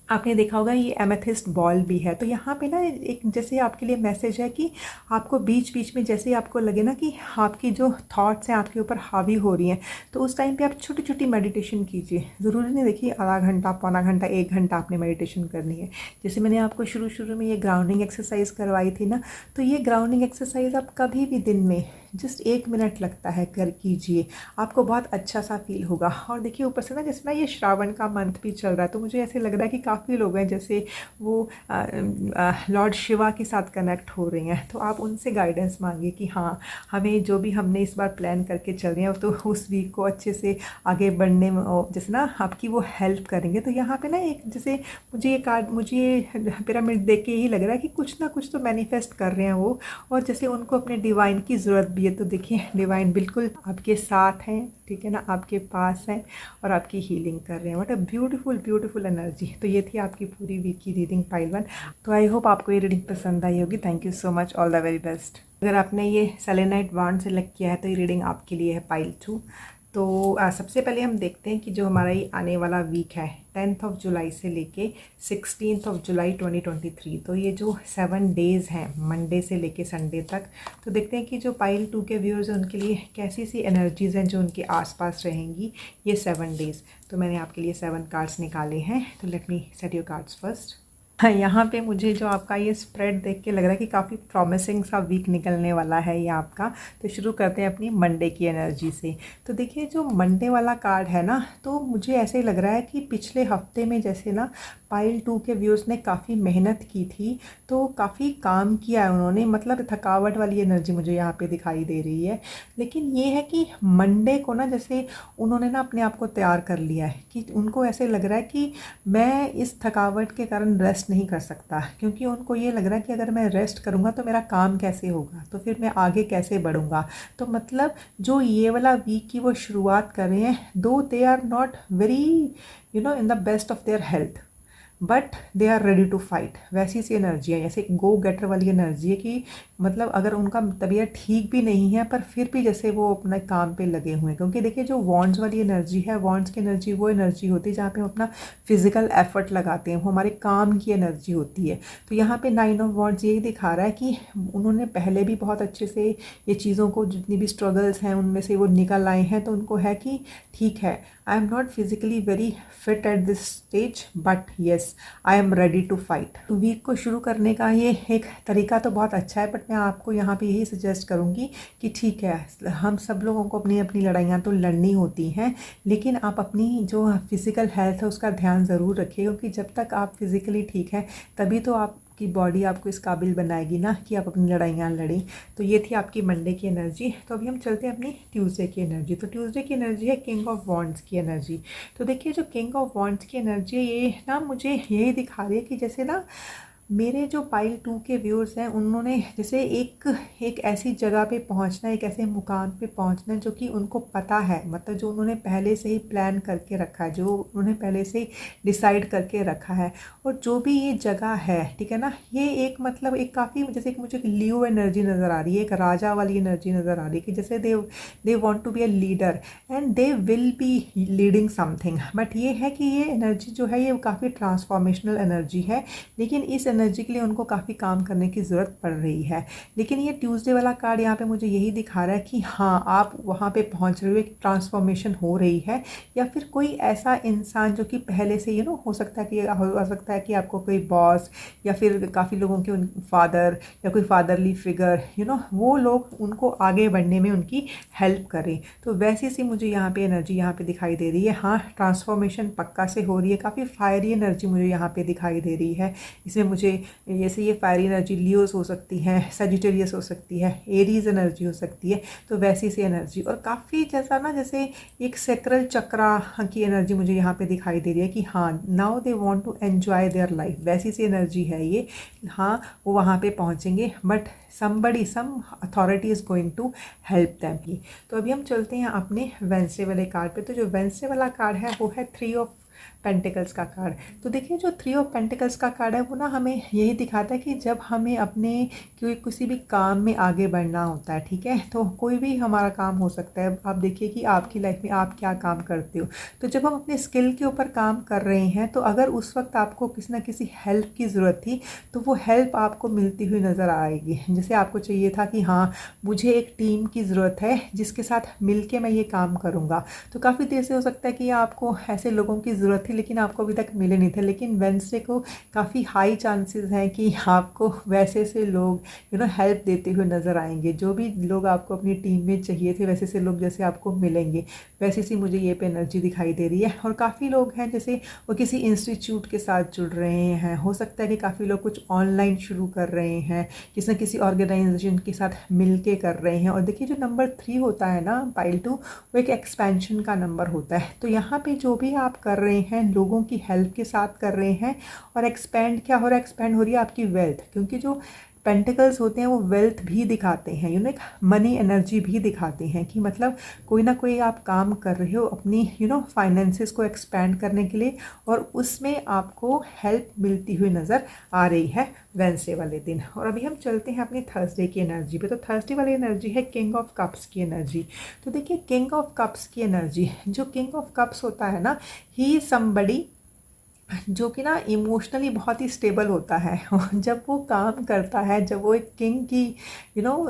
आपने देखा होगा ये एमेथिस्ट बॉल भी है। तो यहाँ पे ना एक जैसे आपके लिए मैसेज है कि आपको बीच बीच में जैसे आपको लगे ना कि आपकी जो थॉट्स हैं आपके ऊपर हावी हो रही हैं, तो उस टाइम पे आप छोटी छोटी मेडिटेशन कीजिए। ज़रूरी नहीं देखिए आधा घंटा, पौना घंटा, 1 घंटा आपने मेडिटेशन करनी है। जैसे मैंने आपको शुरू में ये ग्राउंडिंग एक्सरसाइज करवाई थी ना, तो ये ग्राउंडिंग एक्सरसाइज आप कभी भी दिन में जस्ट 1 मिनट लगता है कर कीजिए, आपको बहुत अच्छा सा फील होगा। और देखिए ऊपर से ना जैसे ना ये श्रावण का मंथ भी चल रहा है, तो मुझे ऐसे लग रहा है कि काफ़ी लोग हैं जैसे वो लॉर्ड शिवा के साथ कनेक्ट हो रहे हैं। तो आप उनसे गाइडेंस मांगिए कि हाँ हमें जो भी हमने इस बार प्लान करके चल रहे हैं तो उस वीक को अच्छे से आगे बढ़ने में जैसे ना आपकी वो हेल्प करेंगे। तो यहाँ पे ना एक जैसे मुझे ये पिरामिड देख के यही लग रहा है कि कुछ ना कुछ तो मैनिफेस्ट कर रहे हैं वो, और जैसे उनको अपने डिवाइन की ज़रूरत भी है। तो देखिए डिवाइन बिल्कुल आपके साथ हैं, ठीक है ना, आपके पास हैं और आपकी हीलिंग कर रहे हैं। What a beautiful beautiful energy. तो ये थी आपकी पूरी वीक की रीडिंग पाइल 1। तो आई होप आपको ये रीडिंग पसंद आई होगी। Thank you so much, all the very best. अगर आपने ये सेलेनाइट वांड सेलेक्ट किया है तो ये रीडिंग आपके लिए है पाइल 2। तो सबसे पहले हम देखते हैं कि जो हमारा ये आने वाला वीक है 10th ऑफ जुलाई से लेके 16th ऑफ जुलाई 2023, तो ये जो 7 डेज़ हैं मंडे से लेके संडे तक, तो देखते हैं कि जो पाइल 2 के व्यूअर्स हैं उनके लिए कैसी सी एनर्जीज़ हैं जो उनके आसपास रहेंगी ये 7 डेज़। तो मैंने आपके लिए 7 कार्ड्स निकाले हैं, तो let me set your cards first. हाँ, यहाँ पे मुझे जो आपका ये स्प्रेड देख के लग रहा है कि काफ़ी प्रॉमिसिंग सा वीक निकलने वाला है ये आपका। तो शुरू करते हैं अपनी मंडे की एनर्जी से। तो देखिए जो मंडे वाला कार्ड है ना, तो मुझे ऐसे लग रहा है कि पिछले हफ्ते में जैसे ना पाइल 2 के व्यूअर्स ने काफ़ी मेहनत की थी, तो काफ़ी काम किया है उन्होंने, मतलब थकावट वाली एनर्जी मुझे यहाँ पे दिखाई दे रही है। लेकिन ये है कि मंडे को ना जैसे उन्होंने ना अपने आप को तैयार कर लिया है कि उनको ऐसे लग रहा है कि मैं इस थकावट के कारण रेस्ट नहीं कर सकता, क्योंकि उनको ये लग रहा है कि अगर मैं रेस्ट करूँगा तो मेरा काम कैसे होगा, तो फिर मैं आगे कैसे बढ़ूँगा। तो मतलब जो ये वाला वीक की वो शुरुआत कर रहे हैं, though they are not very in the best of their health, but they are ready to fight. वैसी सी एनर्जी है, जैसे गो गेटर वाली एनर्जी है कि मतलब अगर उनका तबीयत ठीक भी नहीं है पर फिर भी जैसे वो अपने काम पे लगे हुए हैं। क्योंकि देखिए जो वॉन्ड्स वाली एनर्जी है, वॉन्ड्स की एनर्जी वो एनर्जी होती है जहाँ पे हम अपना फिजिकल एफर्ट लगाते हैं, वो हमारे काम की एनर्जी होती है। तो यहाँ पे 9 ऑफ वॉन्ड्स यही दिखा रहा है कि उन्होंने पहले भी बहुत अच्छे से ये चीज़ों को, जितनी भी स्ट्रगल्स हैं उनमें से वो निकल आए हैं। तो उनको है कि ठीक है, I am not physically very fit at this stage, but yes I am ready to fight. तो वीक को शुरू करने का ये एक तरीका तो बहुत अच्छा है, बट मैं आपको यहाँ पे यही सजेस्ट करूँगी कि ठीक है, हम सब लोगों को अपनी अपनी लड़ाइयाँ तो लड़नी होती हैं, लेकिन आप अपनी जो फिज़िकल हेल्थ है उसका ध्यान ज़रूर रखिए, क्योंकि जब तक आप फिज़िकली ठीक हैं तभी तो आपकी बॉडी आपको इस काबिल बनाएगी ना कि आप अपनी लड़ाइयाँ लड़ें। तो ये थी आपकी मंडे की एनर्जी। तो अभी हम चलते हैं अपनी ट्यूसडे की एनर्जी। तो ट्यूसडे की एनर्जी है किंग ऑफ वॉन्ड्स की एनर्जी। तो देखिए जो किंग ऑफ वॉन्ड्स की एनर्जी है, ये ना मुझे यही दिखा रही है कि जैसे ना मेरे जो पाइल 2 के व्यूअर्स हैं उन्होंने जैसे एक ऐसी जगह पे पहुंचना, एक ऐसे मुकाम पे पहुंचना जो कि उनको पता है, मतलब जो उन्होंने पहले से ही प्लान करके रखा है, जो उन्होंने पहले से ही डिसाइड करके रखा है। और जो भी ये जगह है, ठीक है ना, ये एक मतलब एक काफ़ी जैसे एक मुझे लियो एनर्जी नज़र आ रही है, एक राजा वाली एनर्जी नज़र आ रही है कि जैसे they want to be a leader and they will be leading something. But ये है कि ये एनर्जी जो है ये काफ़ी ट्रांसफॉर्मेशनल एनर्जी है, लेकिन इस एनर्जी के लिए उनको काफ़ी काम करने की ज़रूरत पड़ रही है। लेकिन ये ट्यूसडे वाला कार्ड यहाँ पे मुझे यही दिखा रहा है कि हाँ, आप वहाँ पे पहुँच रहे हो, एक ट्रांसफॉर्मेशन हो रही है, या फिर कोई ऐसा इंसान जो कि पहले से हो सकता है कि आपको कोई बॉस या फिर काफ़ी लोगों के फादर या कोई फादरली फिगर वो लोग उनको आगे बढ़ने में उनकी हेल्प करें। तो वैसी सी मुझे यहाँ पे एनर्जी यहाँ पे दिखाई दे रही है। हाँ, ट्रांसफॉर्मेशन पक्का से हो रही है, काफ़ी फायरी एनर्जी मुझे यहाँ पे दिखाई दे रही है। इसमें मुझे जैसे ये फायरी एनर्जी लियोस हो सकती है, सजिटेरियस हो सकती है, एरीज एनर्जी हो सकती है, तो वैसी सी एनर्जी। और काफ़ी जैसा ना जैसे एक सेक्रल चक्रा की एनर्जी मुझे यहाँ पे दिखाई दे रही है कि हाँ, now they want to enjoy their life, वैसी सी एनर्जी है ये। हाँ, वो वहाँ पे पहुँचेंगे, but some authority is going to help them. तो अभी हम चलते हैं अपने वेंसडे वाले कार्ड पे। तो जो वेंसडे वाला कार्ड है वो है 3 ऑफ पेंटिकल्स का कार्ड। तो देखिए जो 3 ऑफ पेंटिकल्स का कार्ड है वो ना हमें यही दिखाता है कि जब हमें अपने किसी भी काम में आगे बढ़ना होता है, ठीक है, तो कोई भी हमारा काम हो सकता है। आप देखिए कि आपकी लाइफ में आप क्या काम करते हो, तो जब हम अपने स्किल के ऊपर काम कर रहे हैं तो अगर उस वक्त आपको किसी ना किसी हेल्प की ज़रूरत थी तो वो हेल्प आपको मिलती हुई नज़र आएगी। जैसे आपको चाहिए था कि हाँ, मुझे एक टीम की ज़रूरत है जिसके साथ मिल के मैं ये काम करूँगा, तो काफ़ी देर से हो सकता है कि आपको ऐसे लोगों की ज़रूरत थी लेकिन आपको अभी तक मिले नहीं थे। लेकिन वेंसडे को काफ़ी हाई चांसेस हैं कि आपको वैसे से लोग हेल्प देते हुए नज़र आएंगे। जो भी लोग आपको अपनी टीम में चाहिए थे वैसे से लोग जैसे आपको मिलेंगे, वैसी सी मुझे ये पे एनर्जी दिखाई दे रही है। और काफ़ी लोग हैं जैसे वो किसी इंस्टीट्यूट के साथ जुड़ रहे हैं, हो सकता है कि काफ़ी लोग कुछ ऑनलाइन शुरू कर रहे हैं, किसी न किसी ऑर्गेनाइजेशन के साथ मिल के कर रहे हैं। और देखिए जो नंबर 3 होता है ना पाइल 2, वो एक एक्सपेंशन का नंबर होता है। तो यहाँ पे जो भी आप कर रहे हैं लोगों की हेल्प के साथ कर रहे हैं, और एक्सपेंड क्या हो रहा है, एक्सपेंड हो रही है आपकी वेल्थ। क्योंकि जो पेंटिकल्स होते हैं वो वेल्थ भी दिखाते हैं, एक मनी एनर्जी भी दिखाते हैं कि मतलब कोई ना कोई आप काम कर रहे हो अपनी फाइनेंसेस को एक्सपैंड करने के लिए, और उसमें आपको हेल्प मिलती हुई नज़र आ रही है वेंसडे वाले दिन। और अभी हम चलते हैं अपनी थर्सडे की एनर्जी पे। तो थर्सडे वाली एनर्जी है किंग ऑफ कप्स की एनर्जी। तो देखिए किंग ऑफ कप्स की एनर्जी, जो किंग ऑफ कप्स होता है ना, ही समबडी जो कि ना इमोशनली बहुत ही स्टेबल होता है। जब वो काम करता है, जब वो एक किंग की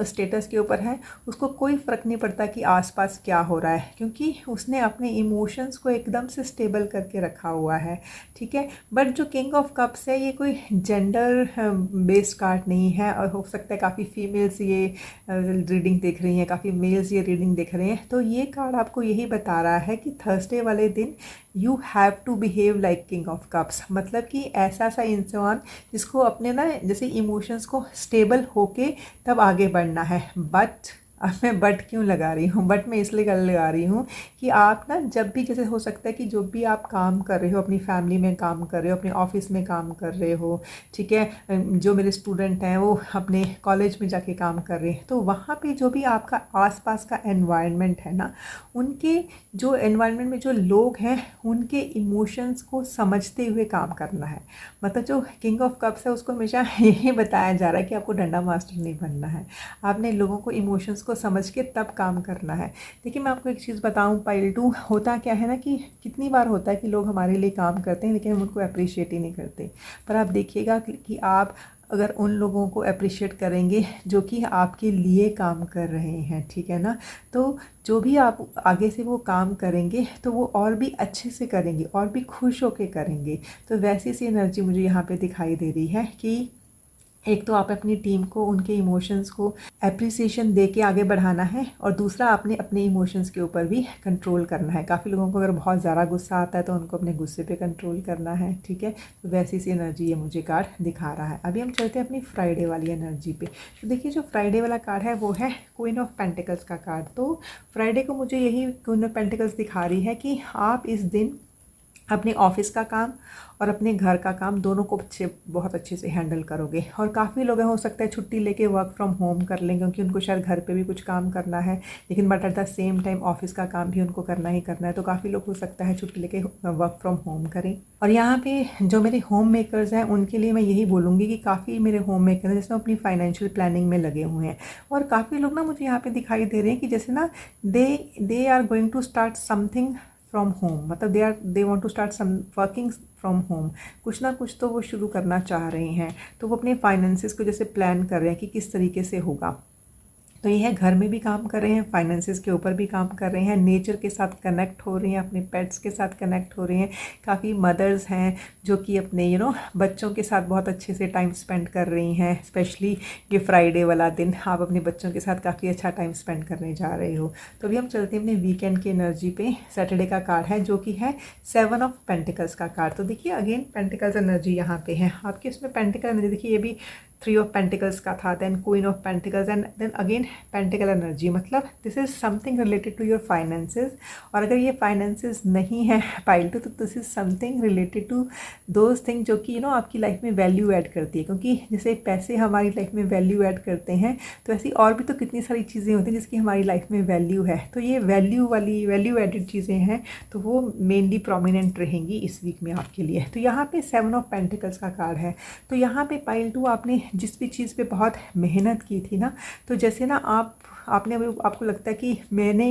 स्टेटस के ऊपर है, उसको कोई फ़र्क नहीं पड़ता कि आसपास क्या हो रहा है, क्योंकि उसने अपने इमोशंस को एकदम से स्टेबल करके रखा हुआ है, ठीक है। बट जो किंग ऑफ कप्स है ये कोई जेंडर बेस्ड कार्ड नहीं है, और हो सकता है काफ़ी फीमेल्स ये रीडिंग देख रही हैं, काफ़ी मेल्स ये रीडिंग देख रहे हैं। तो ये कार्ड आपको यही बता रहा है कि थर्सडे वाले दिन you have to behave like king of cups, मतलब कि ऐसा सा इंसान जिसको अपने ना जैसे इमोशंस को स्टेबल होके तब आगे बढ़ना है। बट अब मैं बट क्यों लगा रही हूँ, बट मैं इसलिए लगा रही हूँ कि आप ना जब भी, जैसे हो सकता है कि जो भी आप काम कर रहे हो, अपनी फैमिली में काम कर रहे हो, अपने ऑफिस में काम कर रहे हो, ठीक है, जो मेरे स्टूडेंट हैं वो अपने कॉलेज में जाके काम कर रहे हैं, तो वहाँ पे जो भी आपका आसपास का एनवायरनमेंट है ना, उनके जो एनवायरनमेंट में जो लोग हैं उनके इमोशंस को समझते हुए काम करना है। मतलब जो किंग ऑफ कप्स है उसको हमेशा यही बताया जा रहा है कि आपको डंडा मास्टर नहीं बनना है, आपने लोगों को इमोशंस को समझ के तब काम करना है। देखिए मैं आपको एक चीज़ बताऊं, पाइल 2 होता क्या है ना कि कितनी बार होता है कि लोग हमारे लिए काम करते हैं लेकिन हम उनको अप्रिशिएट ही नहीं करते। पर आप देखिएगा कि आप अगर उन लोगों को अप्रिशिएट करेंगे जो कि आपके लिए काम कर रहे हैं, ठीक है ना, तो जो भी आप आगे से वो काम करेंगे तो वो और भी अच्छे से करेंगे और भी खुश होके करेंगे। तो वैसी सी एनर्जी मुझे यहाँ पे दिखाई दे रही है कि एक तो आप अपनी टीम को उनके इमोशंस को एप्रिसिएशन दे के आगे बढ़ाना है, और दूसरा आपने अपने इमोशंस के ऊपर भी कंट्रोल करना है। काफ़ी लोगों को अगर बहुत ज़्यादा गुस्सा आता है तो उनको अपने गुस्से पे कंट्रोल करना है, ठीक है। तो वैसी सी एनर्जी ये मुझे कार्ड दिखा रहा है। अभी हम चलते हैं अपनी फ्राइडे वाली एनर्जी पे। तो देखिए जो फ्राइडे वाला कार्ड है वो है क्वीन ऑफ पेंटिकल्स का कार्ड। तो फ्राइडे को मुझे यही क्वीन ऑफ पेंटिकल्स दिखा रही है कि आप इस दिन अपने ऑफिस का काम और अपने घर का काम दोनों को बहुत अच्छे से हैंडल करोगे। और काफ़ी लोग हो सकता है छुट्टी लेके वर्क फ्रॉम होम कर लें, क्योंकि उनको शायद घर पे भी कुछ काम करना है, लेकिन but at the same time office का काम भी उनको करना ही करना है। तो काफ़ी लोग हो सकता है छुट्टी लेके वर्क फ्रॉम होम करें। और यहाँ पे जो मेरे होम मेकर्स हैं उनके लिए मैं यही बोलूँगी कि काफ़ी मेरे होम मेकर हैं जिसमें अपनी फाइनेंशियल प्लानिंग में लगे हुए हैं, और काफ़ी लोग ना मुझे यहाँ पे दिखाई दे रहे हैं कि जैसे ना they are going to start something from home, मतलब they want to start some working from home. कुछ ना कुछ तो वो शुरू करना चाह रहे हैं, तो वो अपने फाइनेंसेस को जैसे प्लान कर रहे हैं कि किस तरीके से होगा। तो ये है, घर में भी काम कर रहे हैं, फाइनेंसेस के ऊपर भी काम कर रहे हैं, नेचर के साथ कनेक्ट हो रहे हैं, अपने पेट्स के साथ कनेक्ट हो रहे हैं। काफ़ी मदर्स हैं जो कि अपने बच्चों के साथ बहुत अच्छे से टाइम स्पेंड कर रही हैं। स्पेशली ये फ्राइडे वाला दिन आप अपने बच्चों के साथ काफ़ी अच्छा टाइम स्पेंड करने जा रहे हो। तो अभी हम चलते हैं अपने वीकेंड की एनर्जी पे। सैटरडे का कार्ड है जो कि है 7 ऑफ पेंटिकल्स का कार्ड। तो देखिए अगेन पेंटिकल्स एनर्जी यहाँ पे है आपके, इसमें पेंटिकल एनर्जी देखिए, ये भी 3 ऑफ पेंटिकल्स का था, then queen of pentacles and then again pentacle energy. मतलब this is something related to your finances. और अगर ये फाइनेंसेस नहीं है पाइल टू, तो this is something related to those thing जो कि आपकी लाइफ में वैल्यू ऐड करती है। क्योंकि जैसे पैसे हमारी लाइफ में वैल्यू ऐड करते हैं, तो ऐसी और भी तो कितनी सारी चीज़ें होती हैं जिसकी हमारी लाइफ में वैल्यू है। तो ये वैल्यू एडेड चीज़ें हैं, तो वो मेनली प्रोमिनेंट रहेंगी इस वीक में आपके लिए। तो यहाँ पे 7 ऑफ पेंटिकल्स का कार्ड है। तो यहाँ पे पाइल 2 आपने जिस भी चीज़ पे बहुत मेहनत की थी ना, तो जैसे ना आपने आपको लगता है कि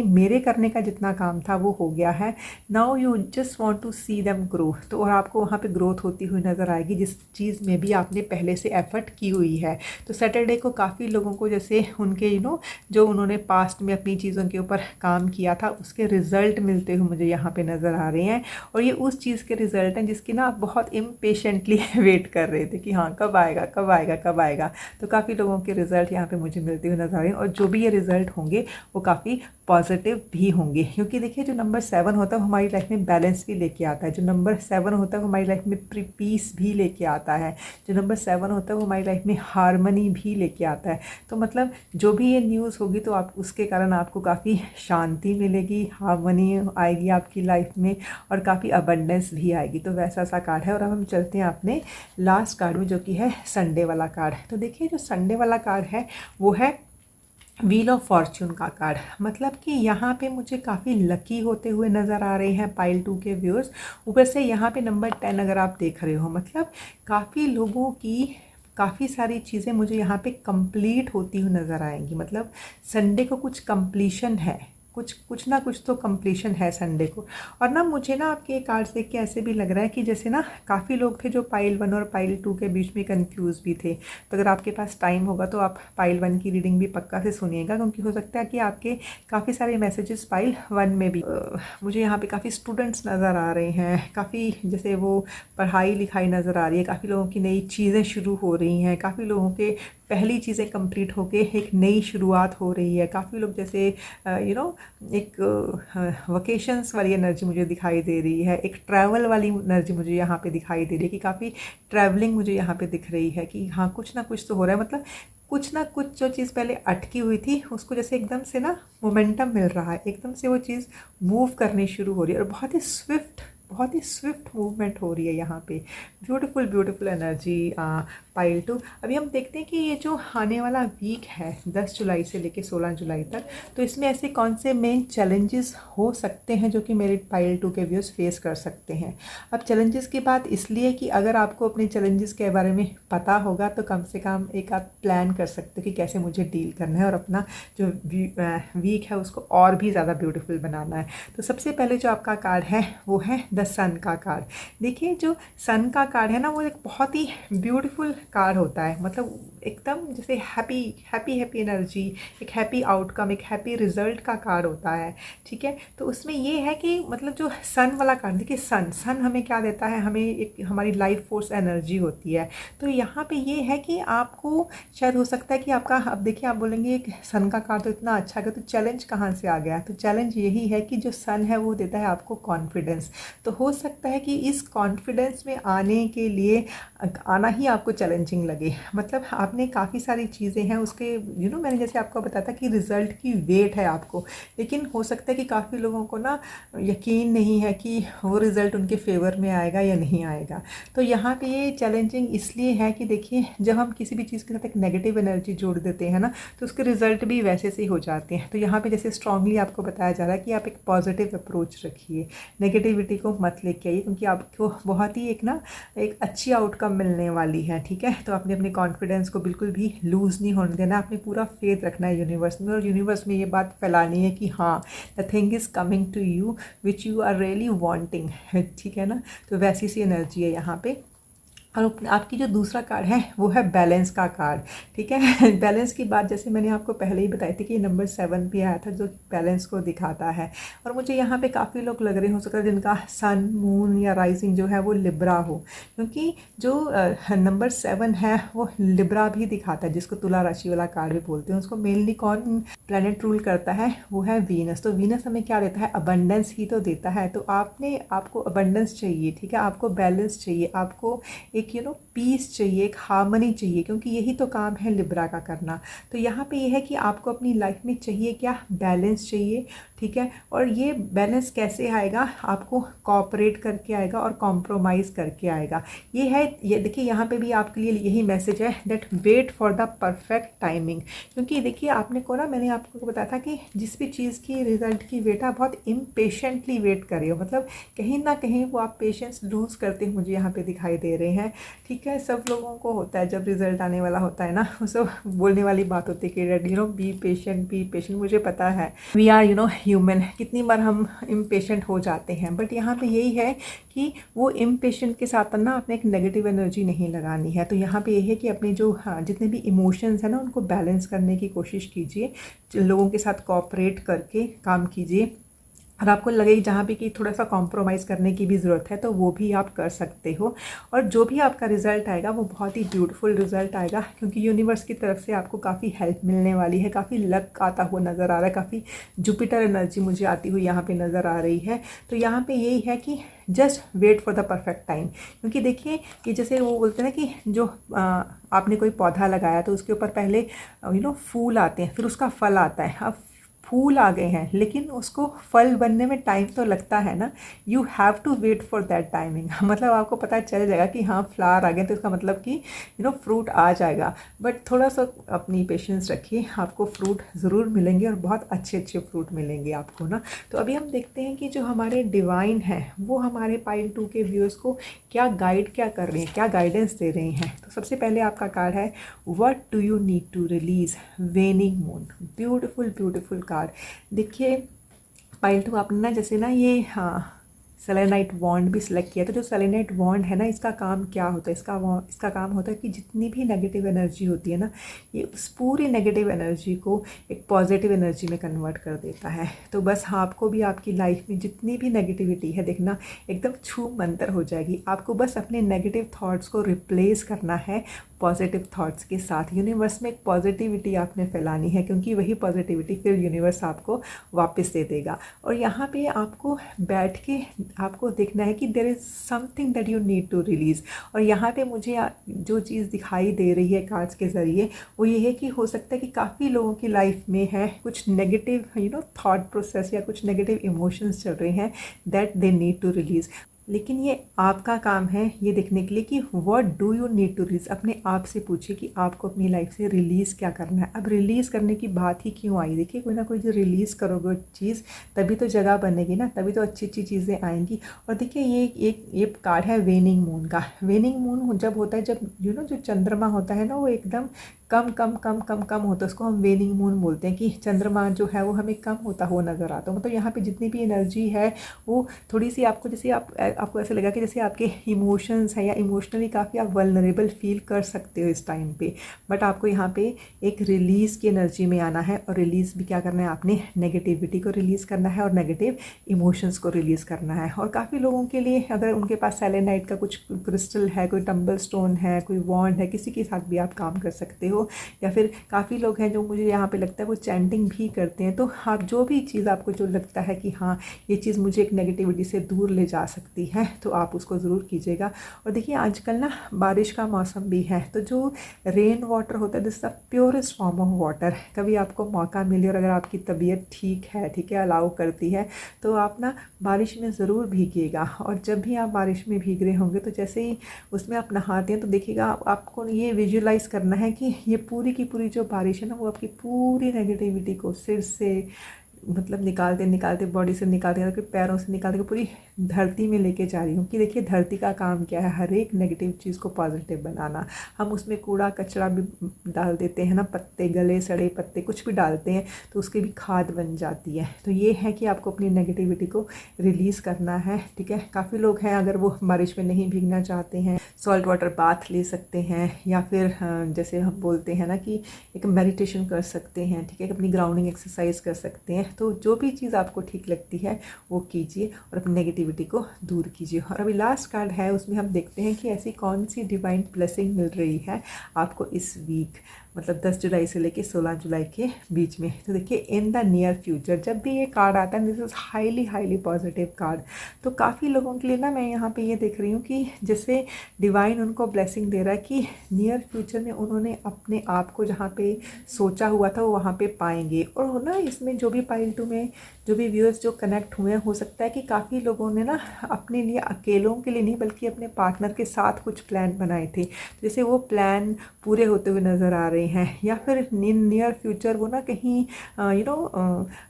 मेरे करने का जितना काम था वो हो गया है, now you just want to see them grow. तो और आपको वहाँ पे ग्रोथ होती हुई नज़र आएगी जिस चीज़ में भी आपने पहले से एफर्ट की हुई है। तो सैटरडे को काफ़ी लोगों को जैसे उनके जो उन्होंने पास्ट में अपनी चीज़ों के ऊपर काम किया था उसके रिज़ल्ट मिलते हुए मुझे यहाँ पे नज़र आ रहे हैं। और ये उस चीज़ के रिज़ल्ट हैं जिसकी ना आप बहुत इम्पेशेंटली वेट कर रहे थे कि हाँ कब आएगा कब आएगा कब आएगा। तो काफ़ी लोगों के रिज़ल्ट यहाँ पे मुझे मिलते हुए नज़र आ रहे हैं, और जो भी ये रिजल्ट होंगे वो काफ़ी पॉजिटिव भी होंगे। क्योंकि देखिए जो नंबर 7 होता है वो हमारी लाइफ में बैलेंस भी लेके आता है, जो नंबर 7 होता है वो हमारी लाइफ में पीस भी लेके आता है, जो नंबर 7 होता है वो हमारी लाइफ में हारमनी भी लेके आता है। तो मतलब जो भी ये न्यूज़ होगी तो आप उसके कारण आपको काफ़ी शांति मिलेगी, हारमनी आएगी आपकी लाइफ में और काफ़ी अबंडेंस भी आएगी। तो वैसा सा कार्ड है। और अब हम चलते हैं अपने लास्ट कार्ड में जो कि है संडे वाला कार्ड। तो देखिए जो संडे वाला कार्ड है वो है व्हील ऑफ फॉर्च्यून का कार्ड। मतलब कि यहाँ पे मुझे काफ़ी लकी होते हुए नज़र आ रहे हैं पाइल 2 के व्यूअर्स। ऊपर से यहाँ पे नंबर 10 अगर आप देख रहे हो, मतलब काफ़ी लोगों की काफ़ी सारी चीज़ें मुझे यहाँ पे कंप्लीट होती हुई नज़र आएंगी। मतलब संडे को कुछ कंप्लीशन है, कुछ ना कुछ तो कंप्लीशन है संडे को। और ना मुझे ना आपके कार्ड्स देख के ऐसे भी लग रहा है कि जैसे ना काफ़ी लोग थे जो पाइल 1 और पाइल 2 के बीच में कंफ्यूज भी थे। तो अगर आपके पास टाइम होगा तो आप पाइल 1 की रीडिंग भी पक्का से सुनिएगा, क्योंकि हो सकता है कि आपके काफ़ी सारे मैसेजेस पाइल 1 में भी मुझे यहाँ पे काफ़ी स्टूडेंट्स नज़र आ रहे हैं, काफ़ी जैसे वो पढ़ाई लिखाई नज़र आ रही है, काफ़ी लोगों की नई चीज़ें शुरू हो रही हैं, काफ़ी लोगों के पहली चीज़ें कंप्लीट होके एक नई शुरुआत हो रही है। काफ़ी लोग जैसे एक वकेशंस वाली एनर्जी मुझे दिखाई दे रही है, एक ट्रैवल वाली एनर्जी मुझे यहाँ पे दिखाई दे रही है कि काफ़ी ट्रैवलिंग मुझे यहाँ पे दिख रही है कि हाँ कुछ ना कुछ तो हो रहा है। मतलब कुछ ना कुछ जो चीज़ पहले अटकी हुई थी उसको जैसे एकदम से ना मोमेंटम मिल रहा है, एकदम से वो चीज़ मूव करनी शुरू हो रही है और बहुत ही स्विफ्ट मूवमेंट हो रही है यहाँ पे। Beautiful energy pile 2। अभी हम देखते हैं कि ये जो आने वाला वीक है 10 जुलाई से लेकर 16 जुलाई तक, तो इसमें ऐसे कौन से मेन चैलेंजेस हो सकते हैं जो कि मेरे पाइल 2 के व्यूअर्स फेस कर सकते हैं। अब चैलेंजेस की बात इसलिए कि अगर आपको अपने चैलेंजेस के बारे में पता होगा तो कम से कम एक आप प्लान कर सकते हो कि कैसे मुझे डील करना है और अपना जो वीक है उसको और भी ज़्यादा ब्यूटीफुल बनाना है। तो सबसे पहले जो आपका कार्ड है वो है द सन का कार्ड। देखिए जो सन का कार्ड है ना वो एक बहुत ही ब्यूटीफुल कार्ड होता है। मतलब एकदम जैसे हैप्पी एनर्जी, एक हैप्पी आउटकम, एक हैप्पी रिजल्ट का कार्ड होता है। ठीक है, तो उसमें ये है कि मतलब जो सन वाला कार्ड, देखिए सन हमें क्या देता है, हमें एक हमारी लाइफ फोर्स एनर्जी होती है। तो यहाँ पे ये है कि आपको शायद हो सकता है कि आपका, अब देखिए आप बोलेंगे एक सन का कार्ड तो इतना अच्छा है तो चैलेंज कहाँ से आ गया। तो चैलेंज यही है कि जो सन है वो देता है आपको कॉन्फिडेंस। तो हो सकता है कि इस कॉन्फिडेंस में आने के लिए आना ही आपको चैलेंजिंग लगे। मतलब आपने काफ़ी सारी चीज़ें हैं उसके मैंने जैसे आपको बताया था कि रिज़ल्ट की वेट है आपको, लेकिन हो सकता है कि काफ़ी लोगों को ना यकीन नहीं है कि वो रिज़ल्ट उनके फेवर में आएगा या नहीं आएगा। तो यहाँ पे ये चैलेंजिंग इसलिए है कि देखिए जब हम किसी भी चीज़ के साथ एक नेगेटिव एनर्जी जोड़ देते हैं ना तो उसके रिज़ल्ट भी वैसे से ही हो जाते हैं। तो यहाँ पे जैसे स्ट्रांगली आपको बताया जा रहा है कि आप एक पॉजिटिव अप्रोच रखिए, नेगेटिविटी को मत लेके आइए, क्योंकि आपको बहुत ही एक अच्छी आउटकम मिलने वाली है। ठीक है, तो आपने अपने कॉन्फिडेंस को बिल्कुल भी लूज़ नहीं होने देना, आपने पूरा फेथ रखना है यूनिवर्स में और यूनिवर्स में ये बात फैलानी है कि हाँ the thing is coming to you which you are really wanting. ठीक है ना, तो वैसी सी एनर्जी है यहाँ पे। और आपकी जो दूसरा कार्ड है वो है बैलेंस का कार्ड। ठीक है, बैलेंस की बात जैसे मैंने आपको पहले ही बताई थी कि नंबर 7 भी आया था जो बैलेंस को दिखाता है। और मुझे यहाँ पे काफ़ी लोग लग रहे हो सकता है जिनका सन मून या राइजिंग जो है वो लिब्रा हो, क्योंकि जो नंबर 7 है वो लिब्रा भी दिखाता है, जिसको तुला राशि वाला कार्ड भी बोलते हैं। उसको मेनली कौन प्लैनेट रूल करता है, वो है वीनस। तो वीनस हमें क्या देता है, अबंडेंस ही तो देता है। तो आपको अबंडेंस चाहिए, ठीक है, आपको बैलेंस चाहिए, आपको एक पीस चाहिए, एक हार्मनी चाहिए, क्योंकि यही तो काम है लिब्रा का करना। तो यहाँ पे ये है कि आपको अपनी लाइफ में चाहिए क्या, बैलेंस चाहिए। ठीक है, और ये बैलेंस कैसे आएगा, आपको कॉपरेट करके आएगा और कॉम्प्रोमाइज़ करके आएगा। ये देखिए यहाँ पे भी आपके लिए यही मैसेज है that wait for the perfect timing. क्योंकि देखिए मैंने आपको बताया था कि जिस भी चीज़ की रिजल्ट की वेट आप बहुत इम्पेशेंटली वेट कर रहे हो, मतलब कहीं ना कहीं वो आप पेशेंस लूज़ करते हुए मुझे यहाँ पे दिखाई दे रहे हैं। ठीक है, सब लोगों को होता है जब रिजल्ट आने वाला होता है ना, वो सब बोलने वाली बात होती है कि बी पेशेंट। मुझे पता है वी आर ह्यूमन, कितनी बार हम इम्पेशेंट हो जाते हैं, बट यहाँ पे यही है कि वो इम्पेशेंट के साथ ना आपने एक नेगेटिव एनर्जी नहीं लगानी है। तो यहाँ पे यही है कि अपने जो जितने भी इमोशंस हैं ना उनको बैलेंस करने की कोशिश कीजिए, लोगों के साथ कोऑपरेट करके काम कीजिए, और आपको लगे जहाँ पे कि थोड़ा सा कॉम्प्रोमाइज़ करने की भी ज़रूरत है तो वो भी आप कर सकते हो। और जो भी आपका रिज़ल्ट आएगा वो बहुत ही ब्यूटीफुल रिज़ल्ट आएगा, क्योंकि यूनिवर्स की तरफ से आपको काफ़ी हेल्प मिलने वाली है, काफ़ी लक आता हुआ नज़र आ रहा है, काफ़ी जुपिटर एनर्जी मुझे आती हुई यहाँ पे नज़र आ रही है। तो यहाँ पे यही है कि just wait for the perfect time, क्योंकि देखिए कि जैसे वो बोलते हैं ना कि जो आपने कोई पौधा लगाया तो उसके ऊपर पहले फूल आते हैं, फिर उसका फल आता है। अब फूल आ गए हैं लेकिन उसको फल बनने में टाइम तो लगता है ना, you have to wait for that timing. मतलब आपको पता चल जाएगा कि हाँ फ्लावर आ गए तो इसका मतलब कि फ्रूट आ जाएगा, बट थोड़ा सा अपनी पेशेंस रखिए, आपको फ्रूट ज़रूर मिलेंगे और बहुत अच्छे अच्छे फ्रूट मिलेंगे आपको ना। तो अभी हम देखते हैं कि जो हमारे डिवाइन है वो हमारे पाइल 2 के व्यूअर्स को क्या कर रहे हैं, क्या गाइडेंस दे रहे हैं। तो सबसे पहले आपका कार्ड है what do you need to release, waning moon. Beautiful beautiful card. देखिए पाइल 2 आपने ना जैसे ना ये सेलेनाइट वॉन्ड भी सिलेक्ट किया। तो जो सेलेनाइट वॉन्ड है ना, इसका काम क्या होता है, इसका काम होता है कि जितनी भी नेगेटिव एनर्जी होती है ना, ये उस पूरी नेगेटिव एनर्जी को एक पॉजिटिव एनर्जी में कन्वर्ट कर देता है। तो बस आपको भी आपकी लाइफ में जितनी भी नेगेटिविटी है देखना एकदम छू मंतर हो जाएगी। आपको बस अपने नेगेटिव थॉट्स को रिप्लेस करना है पॉजिटिव थॉट्स के साथ। यूनिवर्स में एक पॉजिटिविटी आपने फैलानी है, क्योंकि वही पॉजिटिविटी फिर यूनिवर्स आपको वापस दे देगा। और यहाँ पे आपको बैठ के आपको देखना है कि there is something that you need to release. और यहाँ पे मुझे जो चीज़ दिखाई दे रही है कार्ड्स के ज़रिए वो ये है कि हो सकता है कि काफ़ी लोगों की लाइफ में है कुछ नेगेटिव थॉट प्रोसेस या कुछ नेगेटिव इमोशंस चल रहे हैं that they need to release. लेकिन ये आपका काम है ये देखने के लिए कि what do you need to release. अपने आप से पूछिए कि आपको अपनी लाइफ से रिलीज़ क्या करना है। अब रिलीज़ करने की बात ही क्यों आई, देखिए कोई ना कोई जो रिलीज़ करोगे चीज़ तभी तो जगह बनेगी ना, तभी तो अच्छी अच्छी चीज़ें आएंगी। और देखिए ये कार्ड है वेनिंग मून का। वेनिंग मून जब होता है, जब जो चंद्रमा होता है ना वो एकदम कम कम कम कम कम होता है, उसको हम वेनिंग मून बोलते हैं कि चंद्रमा जो है वो हमें कम होता हुआ नज़र आता है। मतलब यहाँ पे जितनी भी एनर्जी है वो थोड़ी सी आपको जैसे आपको ऐसा लगा कि जैसे आपके इमोशंस हैं या इमोशनली काफ़ी आप वल्नरेबल फील कर सकते हो इस टाइम पे। बट आपको यहाँ पे एक रिलीज़ की एनर्जी में आना है। और रिलीज़ भी क्या करना है, आपने नेगेटिविटी को रिलीज़ करना है और नेगेटिव इमोशंस को रिलीज़ करना है। और काफ़ी लोगों के लिए अगर उनके पास सेलेनाइट का कुछ क्रिस्टल है, कोई टम्बल स्टोन है, कोई वॉन्ड है, किसी के साथ भी आप काम कर सकते हो। या फिर काफ़ी लोग हैं जो मुझे यहाँ पे लगता है वो चैंटिंग भी करते हैं। तो आप जो भी चीज़ आपको जो लगता है कि हाँ ये चीज़ मुझे एक नेगेटिविटी से दूर ले जा सकती है तो आप उसको ज़रूर कीजिएगा। और देखिए आजकल ना बारिश का मौसम भी है, तो जो रेन वाटर होता है this the purest form of water. कभी आपको मौका मिले और अगर आपकी तबीयत ठीक है अलाउ करती है तो आप ना बारिश में ज़रूर भीगिएगा। और जब भी आप बारिश में भीग रहे होंगे तो जैसे ही उसमें आप नहाते हैं तो देखिएगा आपको ये विजुलाइज़ करना है कि ये पूरी की पूरी जो बारिश है ना वो आपकी पूरी नेगेटिविटी को सिर से मतलब निकालते निकालते बॉडी से निकालते निकालते पैरों से निकालते पूरी धरती में लेके जा रही हूँ। कि देखिए धरती का काम क्या है, हर एक नेगेटिव चीज़ को पॉजिटिव बनाना। हम उसमें कूड़ा कचरा भी डाल देते हैं ना, पत्ते गले सड़े पत्ते कुछ भी डालते हैं तो उसकी भी खाद बन जाती है। तो ये है कि आपको अपनी नेगेटिविटी को रिलीज़ करना है, ठीक है। काफ़ी लोग हैं अगर वो बारिश में नहीं भीगना चाहते हैं सॉल्ट वाटर बाथ ले सकते हैं, या फिर जैसे हम बोलते हैं ना कि एक मेडिटेशन कर सकते हैं, ठीक है, अपनी ग्राउंडिंग एक्सरसाइज कर सकते हैं। तो जो भी चीज़ आपको ठीक लगती है वो कीजिए और अपनी नेगेटिविटी को दूर कीजिए। और अभी लास्ट कार्ड है उसमें हम देखते हैं कि ऐसी कौन सी डिवाइन ब्लेसिंग मिल रही है आपको इस वीक, मतलब 10 जुलाई से लेके 16 जुलाई के बीच में। तो देखिए इन द नियर फ्यूचर जब भी ये कार्ड आता है this is highly highly positive card. तो काफ़ी लोगों के लिए ना मैं यहाँ पे ये देख रही हूँ कि जैसे डिवाइन उनको ब्लेसिंग दे रहा है कि नियर फ्यूचर में उन्होंने अपने आप को जहाँ पे सोचा हुआ था वो वहाँ पे पाएंगे। और ना इसमें जो भी पाइल 2 में जो भी व्यूअर्स जो कनेक्ट हुए हैं हो सकता है कि काफ़ी लोगों ने ना अपने लिए अकेलों के लिए नहीं बल्कि अपने पार्टनर के साथ कुछ प्लान बनाए थे, जैसे वो प्लान पूरे होते हुए नज़र आ रहे हैं। या फिर नियर फ्यूचर वो ना कहीं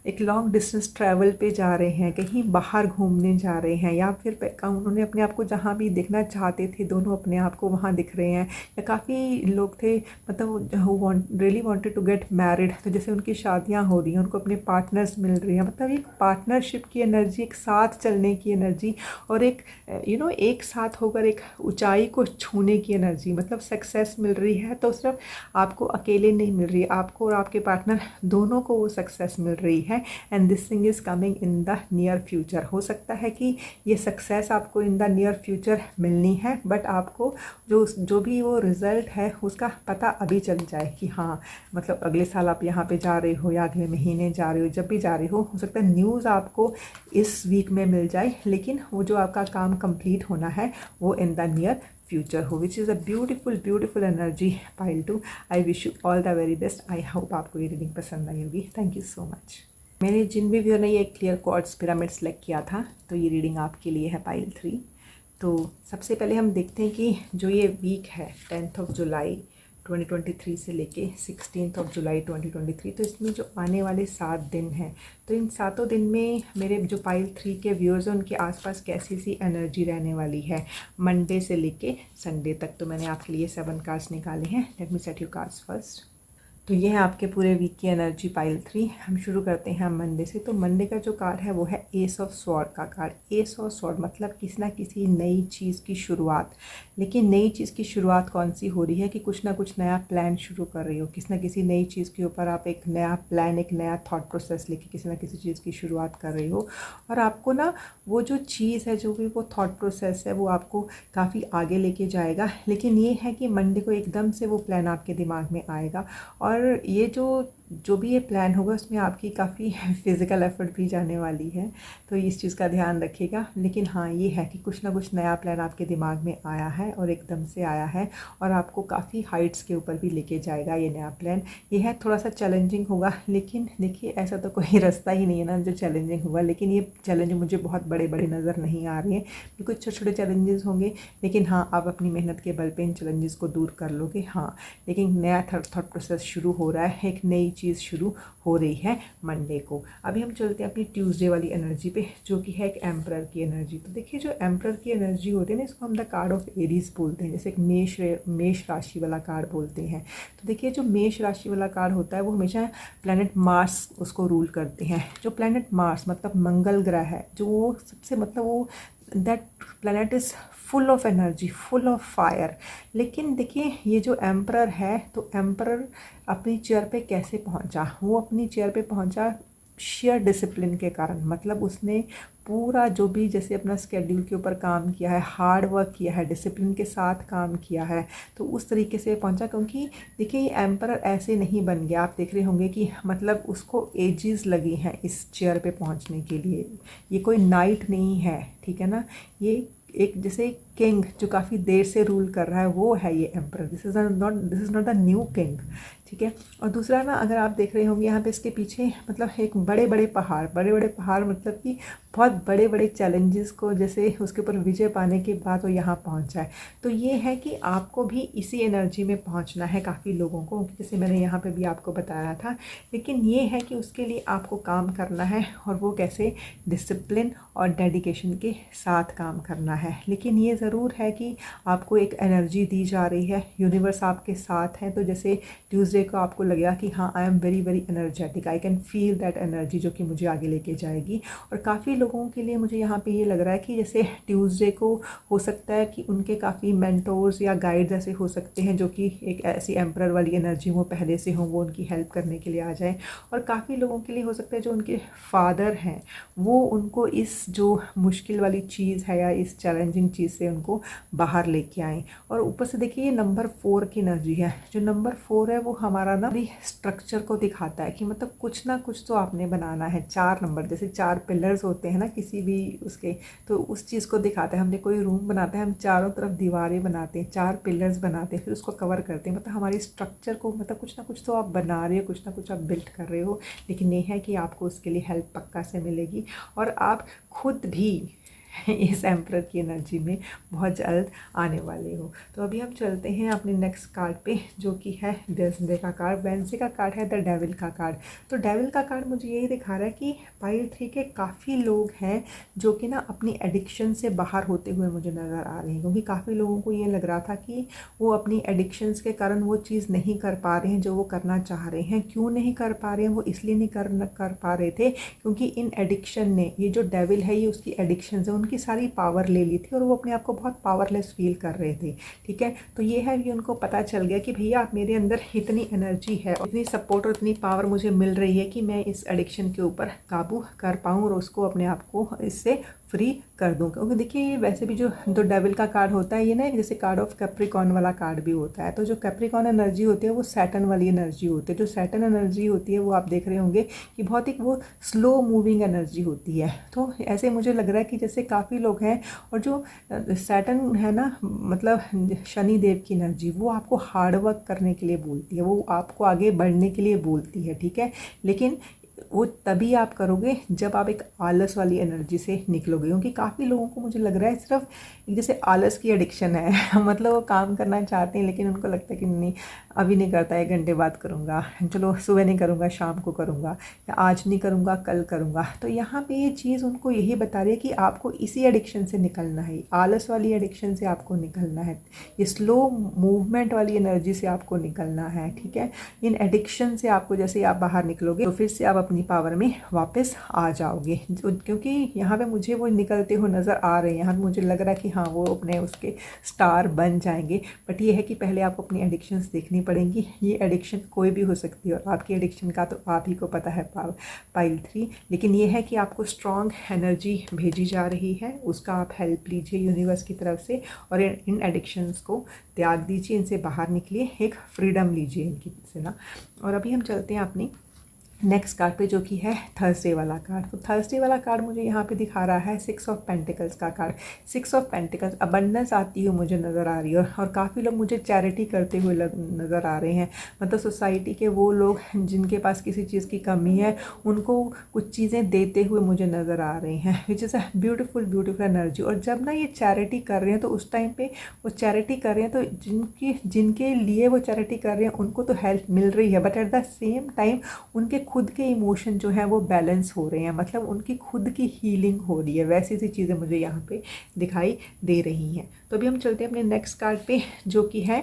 एक लॉन्ग डिस्टेंस ट्रैवल पे जा रहे हैं, कहीं बाहर घूमने जा रहे हैं, या फिर उन्होंने अपने आप को जहाँ भी देखना चाहते थे दोनों अपने आप को वहाँ दिख रहे हैं। या काफ़ी लोग थे मतलब really wanted to get married, तो जैसे उनकी शादियाँ हो रही हैं, उनको अपने पार्टनर पार्टनर्स मिल रही है, मतलब एक पार्टनरशिप की एनर्जी, एक साथ चलने की एनर्जी, और एक एक साथ होकर एक ऊंचाई को छूने की एनर्जी, मतलब सक्सेस मिल रही है। तो सिर्फ आपको अकेले नहीं मिल रही है, आपको और आपके पार्टनर दोनों को वो सक्सेस मिल रही है। And this thing is coming in the near future. हो सकता है कि ये सक्सेस आपको इन द नियर फ्यूचर मिलनी है, बट आपको जो भी वो रिज़ल्ट है उसका पता अभी चल जाए कि हाँ, मतलब अगले साल आप यहाँ पे जा रहे हो या अगले महीने जा रहे हो, जब भी जा रहे हो सकता है न्यूज़ आपको इस वीक में मिल जाए, लेकिन वो जो आपका काम कंप्लीट होना है वो इन द नियर फ्यूचर हो, which is a beautiful energy pile 2। I wish you all the very best. I hope आपको ये रीडिंग पसंद आई होगी। Thank you so much. मैंने जिन भी व्यूअर ने ये क्लियर क्वार्ट्ज पिरामिड सेलेक्ट किया था, तो ये रीडिंग आपके लिए है पाइल 3। तो सबसे पहले हम देखते हैं कि जो ये वीक है 10 जुलाई 2023 से लेके 16 जुलाई 2023, तो इसमें जो आने वाले 7 दिन हैं, तो इन 7 दिन में मेरे जो पाइल 3 के व्यूअर्स हैं उनके आसपास कैसी सी एनर्जी रहने वाली है मंडे से लेके संडे तक। तो मैंने आपके लिए 7 कार्ड्स निकाले हैं। Let me set you cards first. तो ये है आपके पूरे वीक की एनर्जी पाइल 3। हम शुरू करते हैं मंडे से। तो मंडे का जो कार्ड है वो है एस ऑफ स्वॉर्ड का कार्ड। एस ऑफ स्वॉर्ड मतलब किसी ना किसी नई चीज़ की शुरुआत। लेकिन नई चीज़ की शुरुआत कौन सी हो रही है कि कुछ ना कुछ नया प्लान शुरू कर रही हो, किसी ना किसी नई चीज़ के ऊपर आप एक नया प्लान, एक नया थॉट प्रोसेस लेके किसी ना किसी चीज़ की शुरुआत कर रही हो। और आपको ना वो जो चीज़ है, जो भी वो थॉट प्रोसेस है, वो आपको काफ़ी आगे लेके जाएगा। लेकिन ये है कि मंडे को एकदम से वो प्लान आपके दिमाग में आएगा, और ये जो भी ये प्लान होगा उसमें आपकी काफ़ी फ़िज़िकल एफर्ट भी जाने वाली है, तो इस चीज़ का ध्यान रखिएगा। लेकिन हाँ, ये है कि कुछ ना कुछ नया प्लान आपके दिमाग में आया है और एकदम से आया है, और आपको काफ़ी हाइट्स के ऊपर भी लेके जाएगा ये नया प्लान। ये है थोड़ा सा चैलेंजिंग होगा, लेकिन देखिए ऐसा तो कोई रास्ता ही नहीं है ना जो चैलेंजिंग होगा। लेकिन ये चैलेंज मुझे बहुत बड़े बड़े नज़र नहीं आ रहे हैं, बिल्कुल छोटे छोटे चैलेंजेस होंगे। लेकिन हाँ, आप अपनी मेहनत के बल पे इन चैलेंजेस को दूर कर लोगे। हाँ, लेकिन नया थॉट प्रोसेस शुरू हो रहा है, एक नई चीज़ शुरू हो रही है मंडे को। अभी हम चलते हैं अपनी ट्यूसडे वाली एनर्जी पे, जो कि है एक एम्परर की एनर्जी। तो देखिए जो एम्परर की एनर्जी होती है ना, इसको हम द कार्ड ऑफ एरीज बोलते हैं, जैसे एक मेष राशि वाला कार्ड बोलते हैं। तो देखिए जो मेष राशि वाला कार्ड होता है वो हमेशा प्लैनेट मार्स उसको रूल करते हैं। जो प्लैनेट मार्स मतलब मंगल ग्रह है, जो वो सबसे मतलब वो that planet is full of energy, full of fire. लेकिन देखिए ये जो एम्परर है, तो एम्परर अपनी चेयर पे कैसे पहुंचा? वो अपनी चेयर पे पहुंचा शेयर डिसिप्लिन के कारण। मतलब उसने पूरा जो भी जैसे अपना स्केड्यूल के ऊपर काम किया है, हार्ड वर्क किया है, डिसिप्लिन के साथ काम किया है, तो उस तरीके से पहुंचा। क्योंकि देखिए ये एम्परर ऐसे नहीं बन गया, आप देख रहे होंगे कि मतलब उसको एजेस लगी हैं इस चेयर पे पहुंचने के लिए। ये कोई नाइट नहीं है, ठीक है ना। ये एक जैसे किंग जो काफ़ी देर से रूल कर रहा है, वो है ये emperor. This is not the new king, ठीक है। और दूसरा ना, अगर आप देख रहे होंगे यहाँ पे इसके पीछे मतलब एक बड़े बड़े पहाड़ मतलब कि बहुत बड़े बड़े चैलेंजेस को जैसे उसके ऊपर विजय पाने के बाद वो यहाँ पहुँचा है। तो ये है कि आपको भी इसी एनर्जी में पहुँचना है, काफ़ी लोगों को, जैसे मैंने यहाँ पे भी आपको बताया था। लेकिन ये है कि उसके लिए आपको काम करना है, और वो कैसे? डिसिप्लिन और डेडिकेशन के साथ काम करना है। लेकिन ये ज़रूर है कि आपको एक एनर्जी दी जा रही है, यूनिवर्स आपके साथ है। तो जैसे ट्यूसडे को आपको लगेगा कि हाँ, I am very very energetic, I can feel that energy जो कि मुझे आगे लेके जाएगी। और काफ़ी लोगों के लिए मुझे यहाँ पे ये लग रहा है कि जैसे ट्यूसडे को हो सकता है कि उनके काफ़ी मेंटोर्स या गाइड्स ऐसे हो सकते हैं जो कि एक ऐसी एम्परर वाली एनर्जी वो पहले से हो, वो उनकी हेल्प करने के लिए आ जाए। और काफ़ी लोगों के लिए हो सकता है जो उनके फादर हैं वो उनको इस जो मुश्किल वाली चीज़ है या इस चैलेंजिंग चीज़ से उनको बाहर लेके आएँ। और ऊपर से देखिए ये नंबर 4 की एनर्जी है। जो नंबर 4 है वो हमारा ना स्ट्रक्चर को दिखाता है कि मतलब कुछ ना कुछ तो आपने बनाना है। 4 नंबर जैसे 4 पिलर्स होते हैं ना किसी भी उसके, तो उस चीज़ को दिखाता है। हमने कोई रूम बनाता है, हम चारों तरफ दीवारें बनाते हैं, 4 पिलर्स बनाते हैं, फिर उसको कवर करते हैं। मतलब हमारी स्ट्रक्चर को मतलब कुछ ना कुछ तो आप बना रहे हो, कुछ ना कुछ आप बिल्ड कर रहे हो। लेकिन ये है कि आपको उसके लिए हेल्प पक्का से मिलेगी, और आप खुद भी इस एम्परर की एनर्जी में बहुत जल्द आने वाले हो। तो अभी हम चलते हैं अपने नेक्स्ट कार्ड पे, जो कि है वेडनेसडे का कार्ड। वेडनेसडे का कार्ड है द डेविल का कार्ड। तो डेविल का कार्ड मुझे यही दिखा रहा है कि पाइल 3 के काफ़ी लोग हैं जो कि ना अपनी एडिक्शन से बाहर होते हुए मुझे नज़र आ रहे हैं, क्योंकि काफ़ी लोगों को ये लग रहा था कि वो अपनी एडिक्शंस के कारण वो चीज़ नहीं कर पा रहे हैं जो वो करना चाह रहे हैं। क्यों नहीं कर पा रहे हैं? वो इसलिए नहीं कर पा रहे थे क्योंकि इन एडिक्शन ने, ये जो डेविल है ये उसकी एडिक्शन है, उनकी सारी पावर ले ली थी और वो अपने आप को बहुत पावरलेस फील कर रहे थे। ठीक है, तो ये है कि उनको पता चल गया कि भैया मेरे अंदर इतनी एनर्जी है, इतनी सपोर्ट और इतनी पावर मुझे मिल रही है कि मैं इस एडिक्शन के ऊपर काबू कर पाऊँ और उसको अपने आप को इससे फ्री कर दूँ। क्योंकि देखिए ये वैसे भी जो डेविल का कार्ड होता है ये ना जैसे कार्ड ऑफ कैप्रिकॉर्न वाला कार्ड भी होता है। तो जो कैप्रिकॉर्न एनर्जी होती है वो सैटर्न वाली एनर्जी होती है। जो सैटर्न एनर्जी होती है वो आप देख रहे होंगे कि बहुत ही वो स्लो मूविंग एनर्जी होती है। तो ऐसे मुझे लग रहा है कि जैसे काफ़ी लोग हैं, और जो सैटर्न है ना, मतलब शनि देव की एनर्जी, वो आपको हार्ड वर्क करने के लिए बोलती है, वो आपको आगे बढ़ने के लिए बोलती है। ठीक है, लेकिन वो तभी आप करोगे जब आप एक आलस वाली एनर्जी से निकलोगे। क्योंकि काफ़ी लोगों को मुझे लग रहा है सिर्फ जैसे आलस की एडिक्शन है मतलब वो काम करना चाहते हैं लेकिन उनको लगता है कि नहीं अभी नहीं करता, 1 घंटे बाद करूँगा, चलो सुबह नहीं करूँगा शाम को करूँगा, या आज नहीं करूँगा कल करूँगा। तो यहाँ पे ये चीज़ उनको यही बता रही है कि आपको इसी एडिक्शन से निकलना है, आलस वाली एडिक्शन से आपको निकलना है, ये स्लो मूवमेंट वाली एनर्जी से आपको निकलना है। ठीक है, इन एडिक्शन से आपको, जैसे आप बाहर निकलोगे तो फिर से आप अपनी पावर में वापस आ जाओगे। क्योंकि यहाँ पे मुझे वो निकलते हुए नज़र आ रहे हैं, यहाँ पे मुझे लग रहा है कि हाँ वो अपने उसके स्टार बन जाएंगे। बट ये है कि पहले आपको अपनी एडिक्शंस देखनी पड़ेंगी। ये एडिक्शन कोई भी हो सकती है और आपकी एडिक्शन का तो आप ही को पता है पाइल 3। लेकिन ये है कि आपको स्ट्रॉन्ग एनर्जी भेजी जा रही है, उसका आप हेल्प लीजिए यूनिवर्स की तरफ से और इन एडिक्शंस को त्याग दीजिए, इनसे बाहर निकलिए, एक फ्रीडम लीजिए इनकी से ना। और अभी हम चलते हैं अपनी नेक्स्ट कार्ड पे, जो कि है थर्सडे वाला कार्ड। तो थर्सडे वाला कार्ड मुझे यहाँ पे दिखा रहा है 6 ऑफ पेंटिकल्स का कार्ड। 6 ऑफ पेंटिकल्स, अबंडेंस आती हुई मुझे नज़र आ रही है और काफ़ी लोग मुझे चैरिटी करते हुए नज़र आ रहे हैं। मतलब सोसाइटी के वो लोग जिनके पास किसी चीज़ की कमी है उनको कुछ चीज़ें देते हुए मुझे नज़र आ रहे हैं, which is a beautiful beautiful energy. और जब ना ये चैरिटी कर रहे हैं तो उस टाइम पे वो चैरिटी कर रहे हैं तो जिनके लिए वो चैरिटी कर रहे हैं उनको तो हेल्प मिल रही है, but at the same time उनके खुद के इमोशन जो हैं वो बैलेंस हो रहे हैं, मतलब उनकी खुद की हीलिंग हो रही है। वैसी सी चीज़ें मुझे यहाँ पे दिखाई दे रही हैं। तो अभी हम चलते हैं अपने नेक्स्ट कार्ड पे, जो कि है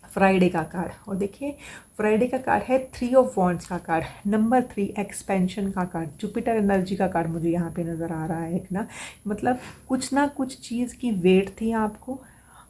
फ्राइडे का कार्ड। और देखिए फ्राइडे का कार्ड है 3 ऑफ वॉन्ड्स का कार्ड, नंबर 3 एक्सपेंशन का कार्ड, जुपिटर एनर्जी का कार्ड मुझे यहाँ पे नज़र आ रहा है एक ना। मतलब कुछ ना कुछ चीज़ की वेट थी आपको,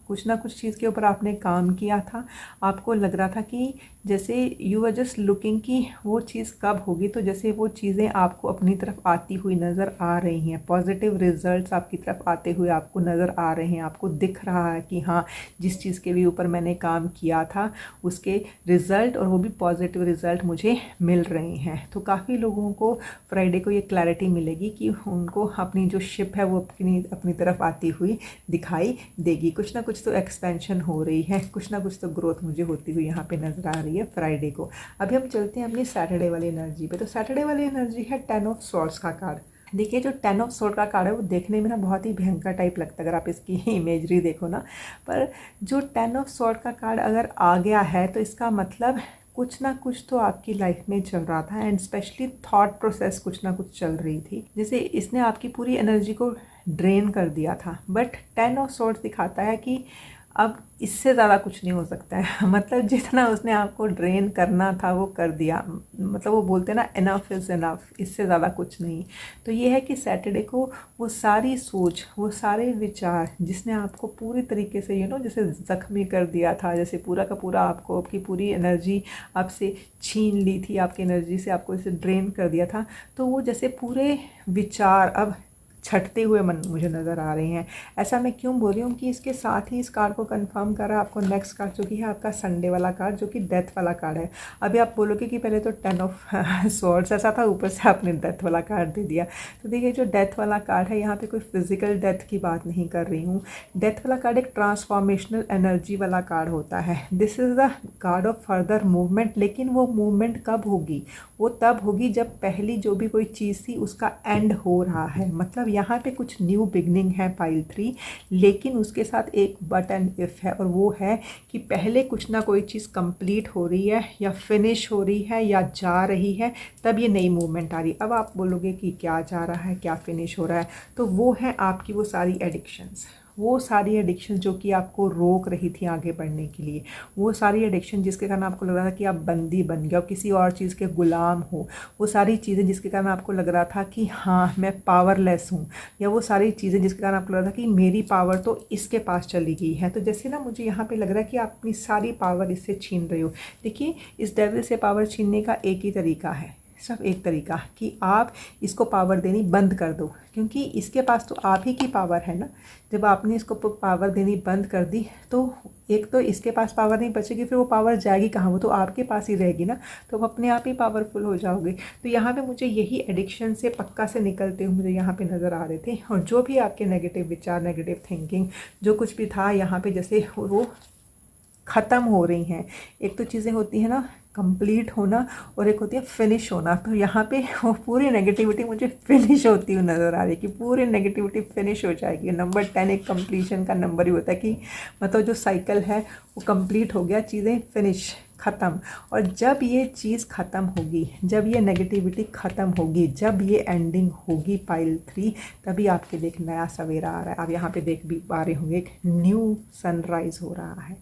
कुछ ना कुछ चीज़ के ऊपर आपने काम किया था, आपको लग रहा था कि जैसे यू आर जस्ट लुकिंग कि वो चीज़ कब होगी। तो जैसे वो चीज़ें आपको अपनी तरफ आती हुई नज़र आ रही हैं, पॉजिटिव रिजल्ट्स आपकी तरफ आते हुए आपको नज़र आ रहे हैं। आपको दिख रहा है कि हाँ जिस चीज़ के भी ऊपर मैंने काम किया था उसके रिज़ल्ट, और वो भी पॉजिटिव रिज़ल्ट मुझे मिल रहे हैं। तो काफ़ी लोगों को फ्राइडे को ये क्लैरिटी मिलेगी कि उनको अपनी जो शिप है वो अपनी तरफ आती हुई दिखाई देगी। कुछ ना कुछ तो एक्सपेंशन हो रही है, कुछ ना कुछ तो ग्रोथ मुझे होती हुई यहाँ पे नज़र आ रही है फ्राइडे को। अभी हम चलते हैं अपनी सैटरडे वाली एनर्जी पे। तो सैटरडे वाली एनर्जी है 10 ऑफ स्वॉर्ड्स का कार्ड। देखिए जो 10 ऑफ स्वॉर्ड का कार्ड है वो देखने में ना बहुत ही भयंकर टाइप लगता है अगर आप इसकी इमेजरी देखो ना, पर जो 10 ऑफ स्वॉर्ड का कार्ड अगर आ गया है तो इसका मतलब कुछ ना कुछ तो आपकी लाइफ में चल रहा था, एंड स्पेशली थॉट प्रोसेस कुछ ना कुछ चल रही थी, जैसे इसने आपकी पूरी एनर्जी को ड्रेन कर दिया था। बट 10 ऑफ स्वॉर्ड्स दिखाता है कि अब इससे ज़्यादा कुछ नहीं हो सकता है मतलब जितना उसने आपको ड्रेन करना था वो कर दिया, मतलब वो बोलते हैं ना इनफ इज़ इनफ, इससे ज़्यादा कुछ नहीं। तो ये है कि सैटरडे को वो सारी सोच, वो सारे विचार जिसने आपको पूरी तरीके से जैसे ज़ख्मी कर दिया था, जैसे पूरा का पूरा आपको आपकी पूरी एनर्जी आपसे छीन ली थी, आपकी एनर्जी से आपको इसे ड्रेन कर दिया था, तो वो जैसे पूरे विचार अब छटते हुए मन मुझे नज़र आ रहे हैं। ऐसा मैं क्यों बोल रही हूँ कि इसके साथ ही इस कार्ड को कंफर्म करा आपको नेक्स्ट कार्ड जो कि है आपका संडे वाला कार्ड, जो कि डेथ वाला कार्ड है। अभी आप बोलोगे कि पहले तो 10 ऑफ स्वॉर्ड्स ऐसा था, ऊपर से आपने डेथ वाला कार्ड दे दिया। तो देखिए जो डेथ वाला कार्ड है यहाँ पे कोई फिजिकल डेथ की बात नहीं कर रही हूँ। डेथ वाला कार्ड एक ट्रांसफॉर्मेशनल एनर्जी वाला कार्ड होता है। This is the card of further movement, लेकिन वो मूवमेंट कब होगी? वो तब होगी जब पहली जो भी कोई चीज़ थी उसका एंड हो रहा है। मतलब यहाँ पे कुछ न्यू बिगनिंग है पाइल 3, लेकिन उसके साथ एक बटन इफ़ है, और वो है कि पहले कुछ ना कोई चीज़ कंप्लीट हो रही है या फिनिश हो रही है या जा रही है, तब ये नई मूवमेंट आ रही है। अब आप बोलोगे कि क्या जा रहा है, क्या फिनिश हो रहा है, तो वो है आपकी वो सारी एडिक्शंस, वो सारी एडिक्शन जो कि आपको रोक रही थी आगे बढ़ने के लिए, वो सारी एडिक्शन जिसके कारण आपको लग रहा था कि आप बंदी बन गए हो, किसी और चीज़ के गुलाम हो, वो सारी चीज़ें जिसके कारण आपको लग रहा था कि हाँ मैं पावरलेस हूँ, या वो सारी चीज़ें जिसके कारण आपको लग रहा था कि मेरी पावर तो इसके पास चली गई है। तो जैसे ना मुझे यहाँ पे लग रहा है कि आप अपनी सारी पावर इससे छीन रहे हो। देखिए, इस डेविल से पावर छीनने का एक ही तरीका है, सिर्फ एक तरीका, कि आप इसको पावर देनी बंद कर दो, क्योंकि इसके पास तो आप ही की पावर है ना। जब आपने इसको पावर देनी बंद कर दी तो एक तो इसके पास पावर नहीं बचेगी, फिर वो पावर जाएगी कहाँ, वो तो आपके पास ही रहेगी ना, तो आप अपने आप ही पावरफुल हो जाओगे। तो यहाँ पे मुझे यही एडिक्शन से पक्का से निकलते हुए मुझे यहाँ पे नज़र आ रहे थे। और जो भी आपके नेगेटिव विचार, नेगेटिव थिंकिंग, जो कुछ भी था यहाँ पे, जैसे वो ख़त्म हो रही हैं। एक तो चीज़ें होती हैं ना कंप्लीट होना, और एक होती है फिनिश होना। तो यहाँ पे वो पूरी नेगेटिविटी मुझे फिनिश होती हुई नज़र आ रही है कि पूरी नेगेटिविटी फिनिश हो जाएगी। नंबर 10 एक कंप्लीशन का नंबर ही होता है कि मतलब जो साइकिल है वो कंप्लीट हो गया, चीज़ें फिनिश, ख़त्म। और जब ये चीज़ ख़त्म होगी, जब ये नेगेटिविटी ख़त्म होगी, जब ये एंडिंग होगी पाइल 3, तभी आपके लिए एक नया सवेरा आ रहा है। आप यहाँ पे देख भी पा रहे होंगे, एक न्यू सनराइज़ हो रहा है।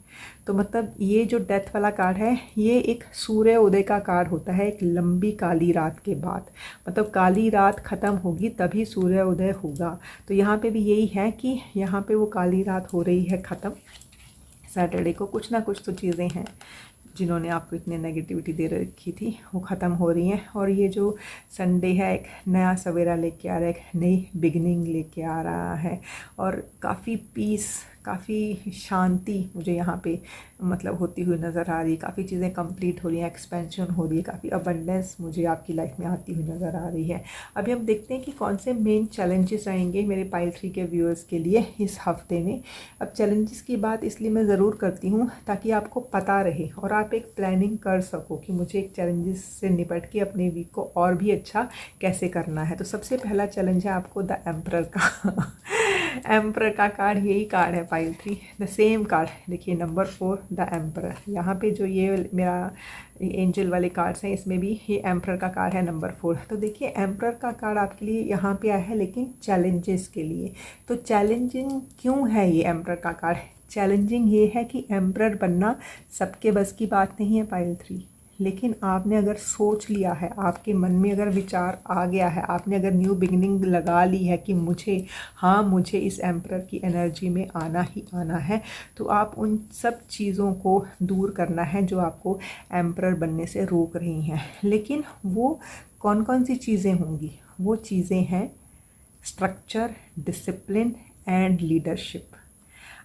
तो मतलब ये जो डेथ वाला कार्ड है, ये एक सूर्य उदय का कार्ड होता है, एक लंबी काली रात के बाद। मतलब काली रात ख़त्म होगी तभी सूर्य उदय होगा। तो यहाँ पे भी यही है कि यहाँ पे वो काली रात हो रही है ख़त्म। सैटरडे को कुछ ना कुछ तो चीज़ें हैं जिन्होंने आपको इतनी नेगेटिविटी दे रखी थी, वो ख़त्म हो रही हैं। और ये जो संडे है एक नया सवेरा लेके आ रहा है, एक नई बिगनिंग लेके आ रहा है, और काफ़ी पीस, काफ़ी शांति मुझे यहाँ पे मतलब होती हुई नज़र आ रही है। काफ़ी चीज़ें कंप्लीट हो रही हैं, एक्सपेंशन हो रही है, काफ़ी अबंडेंस मुझे आपकी लाइफ में आती हुई नज़र आ रही है। अभी हम देखते हैं कि कौन से मेन चैलेंजेस रहेंगे मेरे पाइल 3 के व्यूअर्स के लिए इस हफ्ते में। अब चैलेंजेस की बात इसलिए मैं ज़रूर करती हूँ ताकि आपको पता रहे और आप एक प्लानिंग कर सको कि मुझे एक चैलेंजेस से निपट के अपने वीक को और भी अच्छा कैसे करना है। तो सबसे पहला चैलेंज है आपको द एम्परर का एम्परर का कार्ड, यही कार्ड है पाइल 3, द सेम कार्ड। देखिए नंबर 4 द एम्परर। यहाँ पे जो ये मेरा एंजल वाले कार्ड्स हैं, इसमें भी ये एम्परर का कार्ड है नंबर 4। तो देखिए एम्परर का कार्ड आपके लिए यहाँ पे आया है, लेकिन चैलेंजेस के लिए। तो चैलेंजिंग क्यों है ये एम्परर का कार्ड? चैलेंजिंग ये है कि एम्परर बनना सबके बस की बात नहीं है पाइल 3। लेकिन आपने अगर सोच लिया है, आपके मन में अगर विचार आ गया है, आपने अगर न्यू बिगिनिंग लगा ली है कि मुझे इस एम्परर की एनर्जी में आना ही आना है, तो आप उन सब चीज़ों को दूर करना है जो आपको एम्परर बनने से रोक रही हैं। लेकिन वो कौन कौन सी चीज़ें होंगी? वो चीज़ें हैं स्ट्रक्चर, डिसिप्लिन एंड लीडरशिप।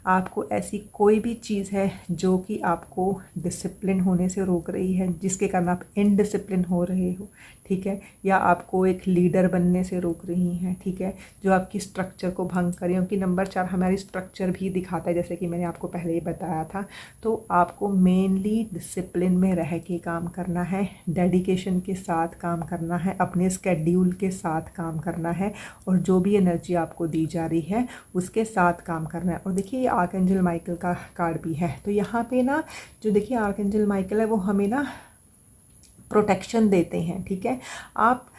आपको ऐसी कोई भी चीज़ है जो कि आपको डिसिप्लिन होने से रोक रही है, जिसके कारण आप इनडिसिप्लिन हो रहे हो, ठीक है, या आपको एक लीडर बनने से रोक रही हैं, ठीक है, जो आपकी स्ट्रक्चर को भंग करें। क्योंकि नंबर 4 हमारी स्ट्रक्चर भी दिखाता है, जैसे कि मैंने आपको पहले ही बताया था। तो आपको मेनली डिसिप्लिन में रह के काम करना है, डेडिकेशन के साथ काम करना है, अपने स्केड्यूल के साथ काम करना है, और जो भी एनर्जी आपको दी जा रही है उसके साथ काम करना है। और देखिए आर्कएंजल माइकल का कार्ड भी है। तो यहाँ पे ना जो देखिए आर्कएंजल माइकल है वो हमें ना प्रोटेक्शन देते हैं, ठीक है। आप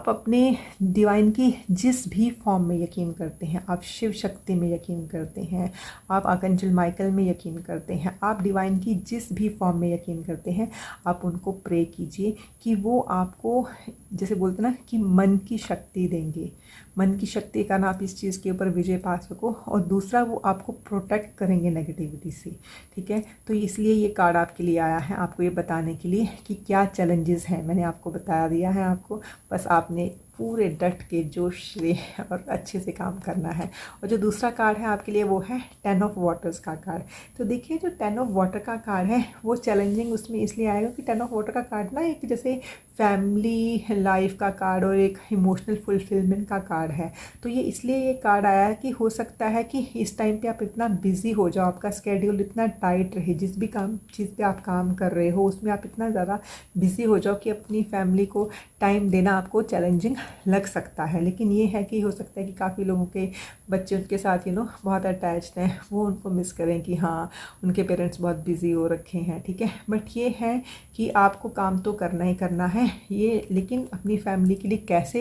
अपने डिवाइन की जिस भी फॉर्म में यकीन करते हैं, आप शिव शक्ति में यकीन करते हैं, आप आर्कएंजल माइकल में यकीन करते हैं, आप डिवाइन की जिस भी फॉर्म में यकीन करते हैं, आप उनको प्रे कीजिए कि वो आपको, जैसे बोलते हैं ना, कि मन की शक्ति देंगे। मन की शक्ति के कारण आप इस चीज़ के ऊपर विजय पा सको, और दूसरा वो आपको प्रोटेक्ट करेंगे नेगेटिविटी से, ठीक है। तो इसलिए ये कार्ड आपके लिए आया है, आपको ये बताने के लिए कि क्या चैलेंजेस हैं। मैंने आपको बता दिया है, आपको बस आपने पूरे डट के जोश से और अच्छे से काम करना है। और जो दूसरा कार्ड है आपके लिए वो है 10 ऑफ वाटर्स का कार्ड। तो देखिए जो 10 ऑफ वाटर का कार्ड है वो चैलेंजिंग उसमें इसलिए आएगा कि 10 ऑफ वाटर का कार्ड ना एक जैसे फैमिली लाइफ का कार्ड और एक इमोशनल फुलफिलमेंट का कार्ड है। तो ये इसलिए ये कार्ड आया है कि हो सकता है कि इस टाइम पे आप इतना बिजी हो जाओ, आपका स्केड्यूल इतना टाइट रहे, जिस भी चीज़ पे आप काम कर रहे हो उसमें आप इतना ज़्यादा बिजी हो जाओ कि अपनी फैमिली को टाइम देना आपको चैलेंजिंग लग सकता है, लेकिन ये है कि हो सकता है कि काफ़ी लोगों के बच्चे उनके साथ बहुत अटैच्ड हैं, वो उनको मिस करें कि हाँ उनके पेरेंट्स बहुत बिज़ी हो रखे हैं, ठीक है। बट ये है कि आपको काम तो करना ही करना है ये, लेकिन अपनी फैमिली के लिए कैसे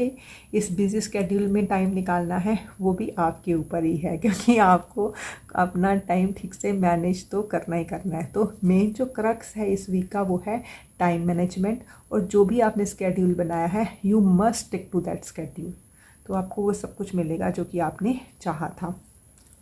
इस बिज़ी स्केड्यूल में टाइम निकालना है वो भी आपके ऊपर ही है, क्योंकि आपको अपना टाइम ठीक से मैनेज तो करना ही करना है। तो मेन जो क्रक्स है इस वीक का वो है टाइम मैनेजमेंट, और जो भी आपने स्केड्यूल बनाया है you must stick to that schedule, तो आपको वो सब कुछ मिलेगा जो कि आपने चाहा था।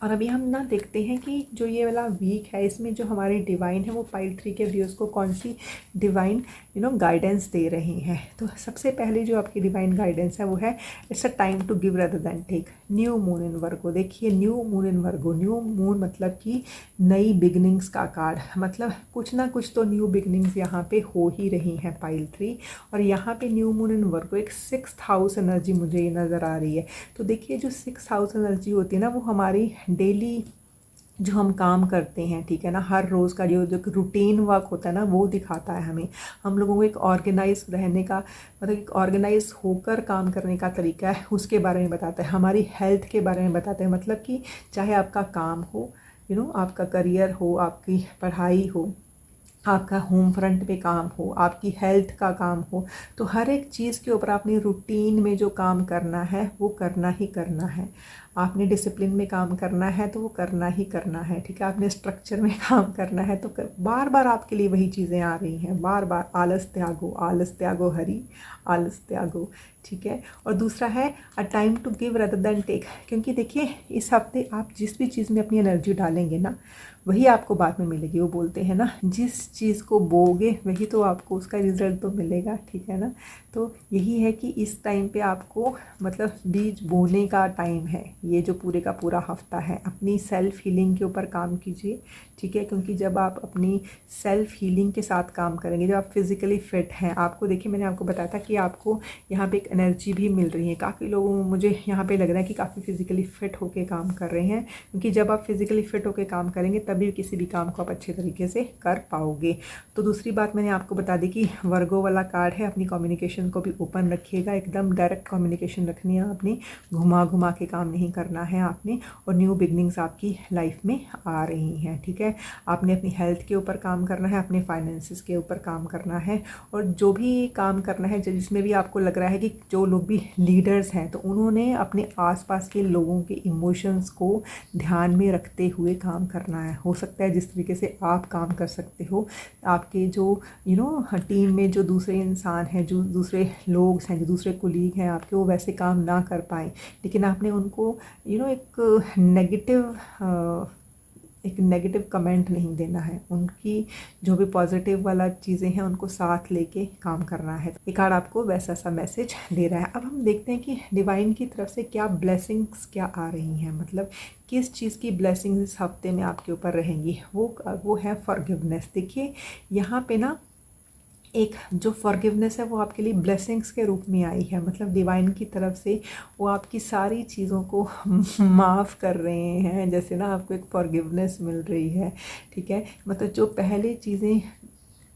और अभी हम ना देखते हैं कि जो ये वाला वीक है इसमें जो हमारे डिवाइन है वो पाइल 3 के व्यूअर्स को कौन सी डिवाइन गाइडेंस दे रही हैं। तो सबसे पहले जो आपकी डिवाइन गाइडेंस है वो है it's a time to give rather than take. New moon in Virgo, देखिए new moon in Virgo, new moon मतलब कि नई बिगनिंग्स का कार्ड, मतलब कुछ ना कुछ तो न्यू बिगनिंग्स यहाँ पे हो ही रही हैं पाइल 3। और यहाँ पे न्यू मून इन वर्गो एक 6th हाउस एनर्जी मुझे ये नज़र आ रही है। तो देखिए जो 6th हाउस एनर्जी होती है ना वो हमारी डेली जो हम काम करते हैं, ठीक है ना, हर रोज़ का जो रूटीन वर्क होता है ना वो दिखाता है हमें। हम लोगों को एक ऑर्गेनाइज रहने का मतलब एक ऑर्गेनाइज होकर काम करने का तरीका है उसके बारे में बताता है, हमारी हेल्थ के बारे में बताते हैं। मतलब कि चाहे आपका काम हो, आपका करियर हो, आपकी पढ़ाई हो, आपका होम फ्रंट पे काम हो, आपकी हेल्थ का काम हो, तो हर एक चीज़ के ऊपर आपने रूटीन में जो काम करना है वो करना ही करना है। आपने डिसिप्लिन में काम करना है तो वो करना ही करना है, ठीक है। आपने स्ट्रक्चर में काम करना है तो बार बार आपके लिए वही चीज़ें आ रही हैं, बार बार आलस त्यागो हरी, आलस त्यागो, ठीक है। और दूसरा है a time to give rather than take, क्योंकि देखिए इस हफ्ते आप जिस भी चीज़ में अपनी एनर्जी डालेंगे ना वही आपको बाद में मिलेगी। वो बोलते हैं ना जिस चीज़ को बोओगे वही तो आपको उसका रिज़ल्ट तो मिलेगा, ठीक है ना। तो यही है कि इस टाइम पे आपको मतलब बीज बोने का टाइम है, ये जो पूरे का पूरा हफ्ता है। अपनी सेल्फ हीलिंग के ऊपर काम कीजिए, ठीक है, क्योंकि जब आप अपनी सेल्फ हीलिंग के साथ काम करेंगे, जब आप फिज़िकली फ़िट हैं, आपको देखिए मैंने आपको बताया था कि आपको यहाँ पे एक एनर्जी भी मिल रही है। काफ़ी लोगों मुझे यहाँ पे लग रहा है कि काफ़ी फिज़िकली फ़िट होकर काम कर रहे हैं, क्योंकि जब आप फिज़िकली फ़िट होकर काम करेंगे तभी किसी भी काम को आप अच्छे तरीके से कर पाओगे। तो दूसरी बात मैंने आपको बता दी कि वर्गो वाला कार्ड है, अपनी कम्युनिकेशन को भी ओपन रखिएगा, एकदम डायरेक्ट कम्युनिकेशन रखनी है आपने, घुमा घुमा के काम नहीं करना है आपने। और न्यू बिगनिंग्स आपकी लाइफ में आ रही हैं, ठीक है। आपने अपनी हेल्थ के ऊपर काम करना है, अपने फाइनेंसिस के ऊपर काम करना है, और जो भी काम करना है जिसमें भी आपको लग रहा है कि जो लोग भी लीडर्स हैं तो उन्होंने अपने आसपास के लोगों के इमोशंस को ध्यान में रखते हुए काम करना है। हो सकता है जिस तरीके से आप काम कर सकते हो, आपके जो टीम में जो दूसरे इंसान हैं, जो दूसरे लोग हैं, जो दूसरे कोलीग हैं आपके, वो वैसे काम ना कर पाएँ, लेकिन आपने उनको एक नेगेटिव कमेंट नहीं देना है, उनकी जो भी पॉजिटिव वाला चीज़ें हैं उनको साथ लेके काम करना है। ये कार्ड आपको वैसा सा मैसेज दे रहा है। अब हम देखते हैं कि डिवाइन की तरफ से क्या ब्लेसिंग्स क्या आ रही हैं, मतलब किस चीज़ की ब्लेसिंग्स इस हफ्ते में आपके ऊपर रहेंगी। वो है फॉरगिवनेस। देखिए यहाँ पे ना एक जो फॉरगिवनेस है वो आपके लिए ब्लेसिंग्स के रूप में आई है, मतलब डिवाइन की तरफ से वो आपकी सारी चीज़ों को माफ़ कर रहे हैं, जैसे ना आपको एक फॉरगिवनेस मिल रही है, ठीक है। मतलब जो पहले चीज़ें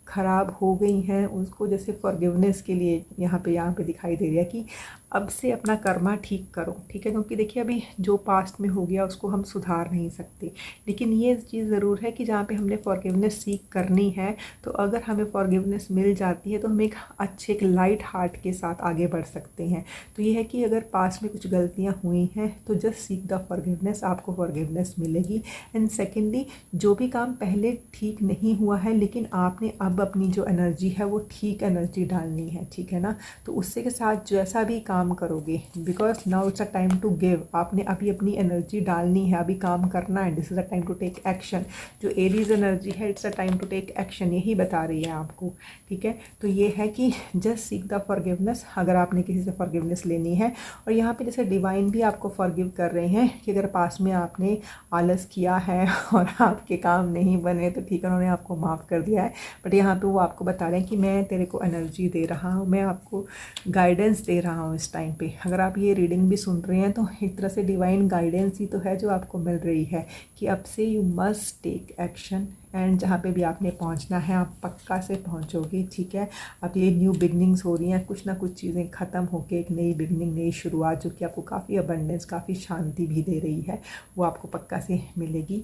ख़राब हो गई हैं उसको जैसे फॉरगिवनेस के लिए यहाँ पे दिखाई दे रही है कि अब से अपना कर्मा ठीक करो, ठीक है। क्योंकि देखिए अभी जो पास्ट में हो गया उसको हम सुधार नहीं सकते, लेकिन ये चीज़ ज़रूर है कि जहाँ पे हमने फॉरगिवनेस सीख करनी है तो अगर हमें फॉरगिवनेस मिल जाती है तो हम एक अच्छे एक लाइट हार्ट के साथ आगे बढ़ सकते हैं। तो ये है कि अगर पास्ट में कुछ गलतियाँ हुई हैं तो जस्ट सीक द फॉरगिवनेस, आपको फॉरगिवनेस मिलेगी। एंड सेकेंडली जो भी काम पहले ठीक नहीं हुआ है लेकिन आपने अब अपनी जो एनर्जी है वो ठीक एनर्जी डालनी है, ठीक है ना। तो उससे के साथ जैसा भी काम करोगे, because now it's a time to give, आपने अभी अपनी एनर्जी डालनी है, अभी काम करना है, this is a time to take action. जो एरीज एनर्जी है it's a time to take action, यही बता रही है आपको, ठीक है। तो ये है कि जस्ट सीक द फॉरगिवनेस अगर आपने किसी से फॉरगिवनेस लेनी है। और यहाँ पे जैसे डिवाइन भी आपको फॉरगिव कर रहे हैं कि अगर पास में आपने आलस किया है और आपके काम नहीं बने तो ठीक है, उन्होंने आपको माफ़ कर दिया है। बट यहाँ पे वो आपको बता रहे हैं कि मैं तेरे को एनर्जी दे रहा हूँ, मैं आपको गाइडेंस दे रहा हूँ इस इस टाइम पे। अगर आप ये रीडिंग भी सुन रहे हैं तो एक तरह से डिवाइन गाइडेंस ही तो है जो आपको मिल रही है कि अब से you must take action, and जहाँ पे भी आपने पहुँचना है आप पक्का से पहुँचोगे, ठीक है। अब ये न्यू बिगनिंग्स हो रही हैं, कुछ ना कुछ चीज़ें ख़त्म होकर एक नई बिगनिंग, नई शुरुआत जो कि आपको काफ़ी अबंडेंस, काफ़ी शांति भी दे रही है, वो आपको पक्का से मिलेगी,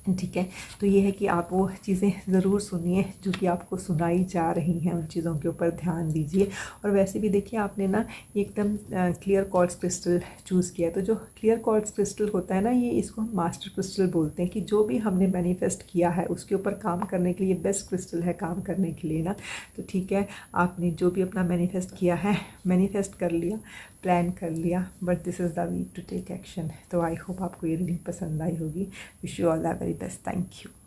ठीक है। तो ये है कि आप वो चीज़ें ज़रूर सुनिए जो कि आपको सुनाई जा रही हैं, उन चीज़ों के ऊपर ध्यान दीजिए। और वैसे भी देखिए आपने ना एकदम क्लियर क्वार्ट्ज क्रिस्टल चूज़ किया, तो जो क्लियर क्वार्ट्ज क्रिस्टल होता है ना, ये इसको हम मास्टर क्रिस्टल बोलते हैं कि जो भी हमने मैनिफेस्ट किया है उसके ऊपर काम करने के लिए बेस्ट क्रिस्टल है काम करने के लिए ना। तो ठीक है, आपने जो भी अपना मैनिफेस्ट किया है, मैनिफेस्ट कर लिया, प्लान कर लिया, but this is the week to take action. तो आई होप आपको ये रीडिंग पसंद आई होगी। Wish you all the very best. Thank you.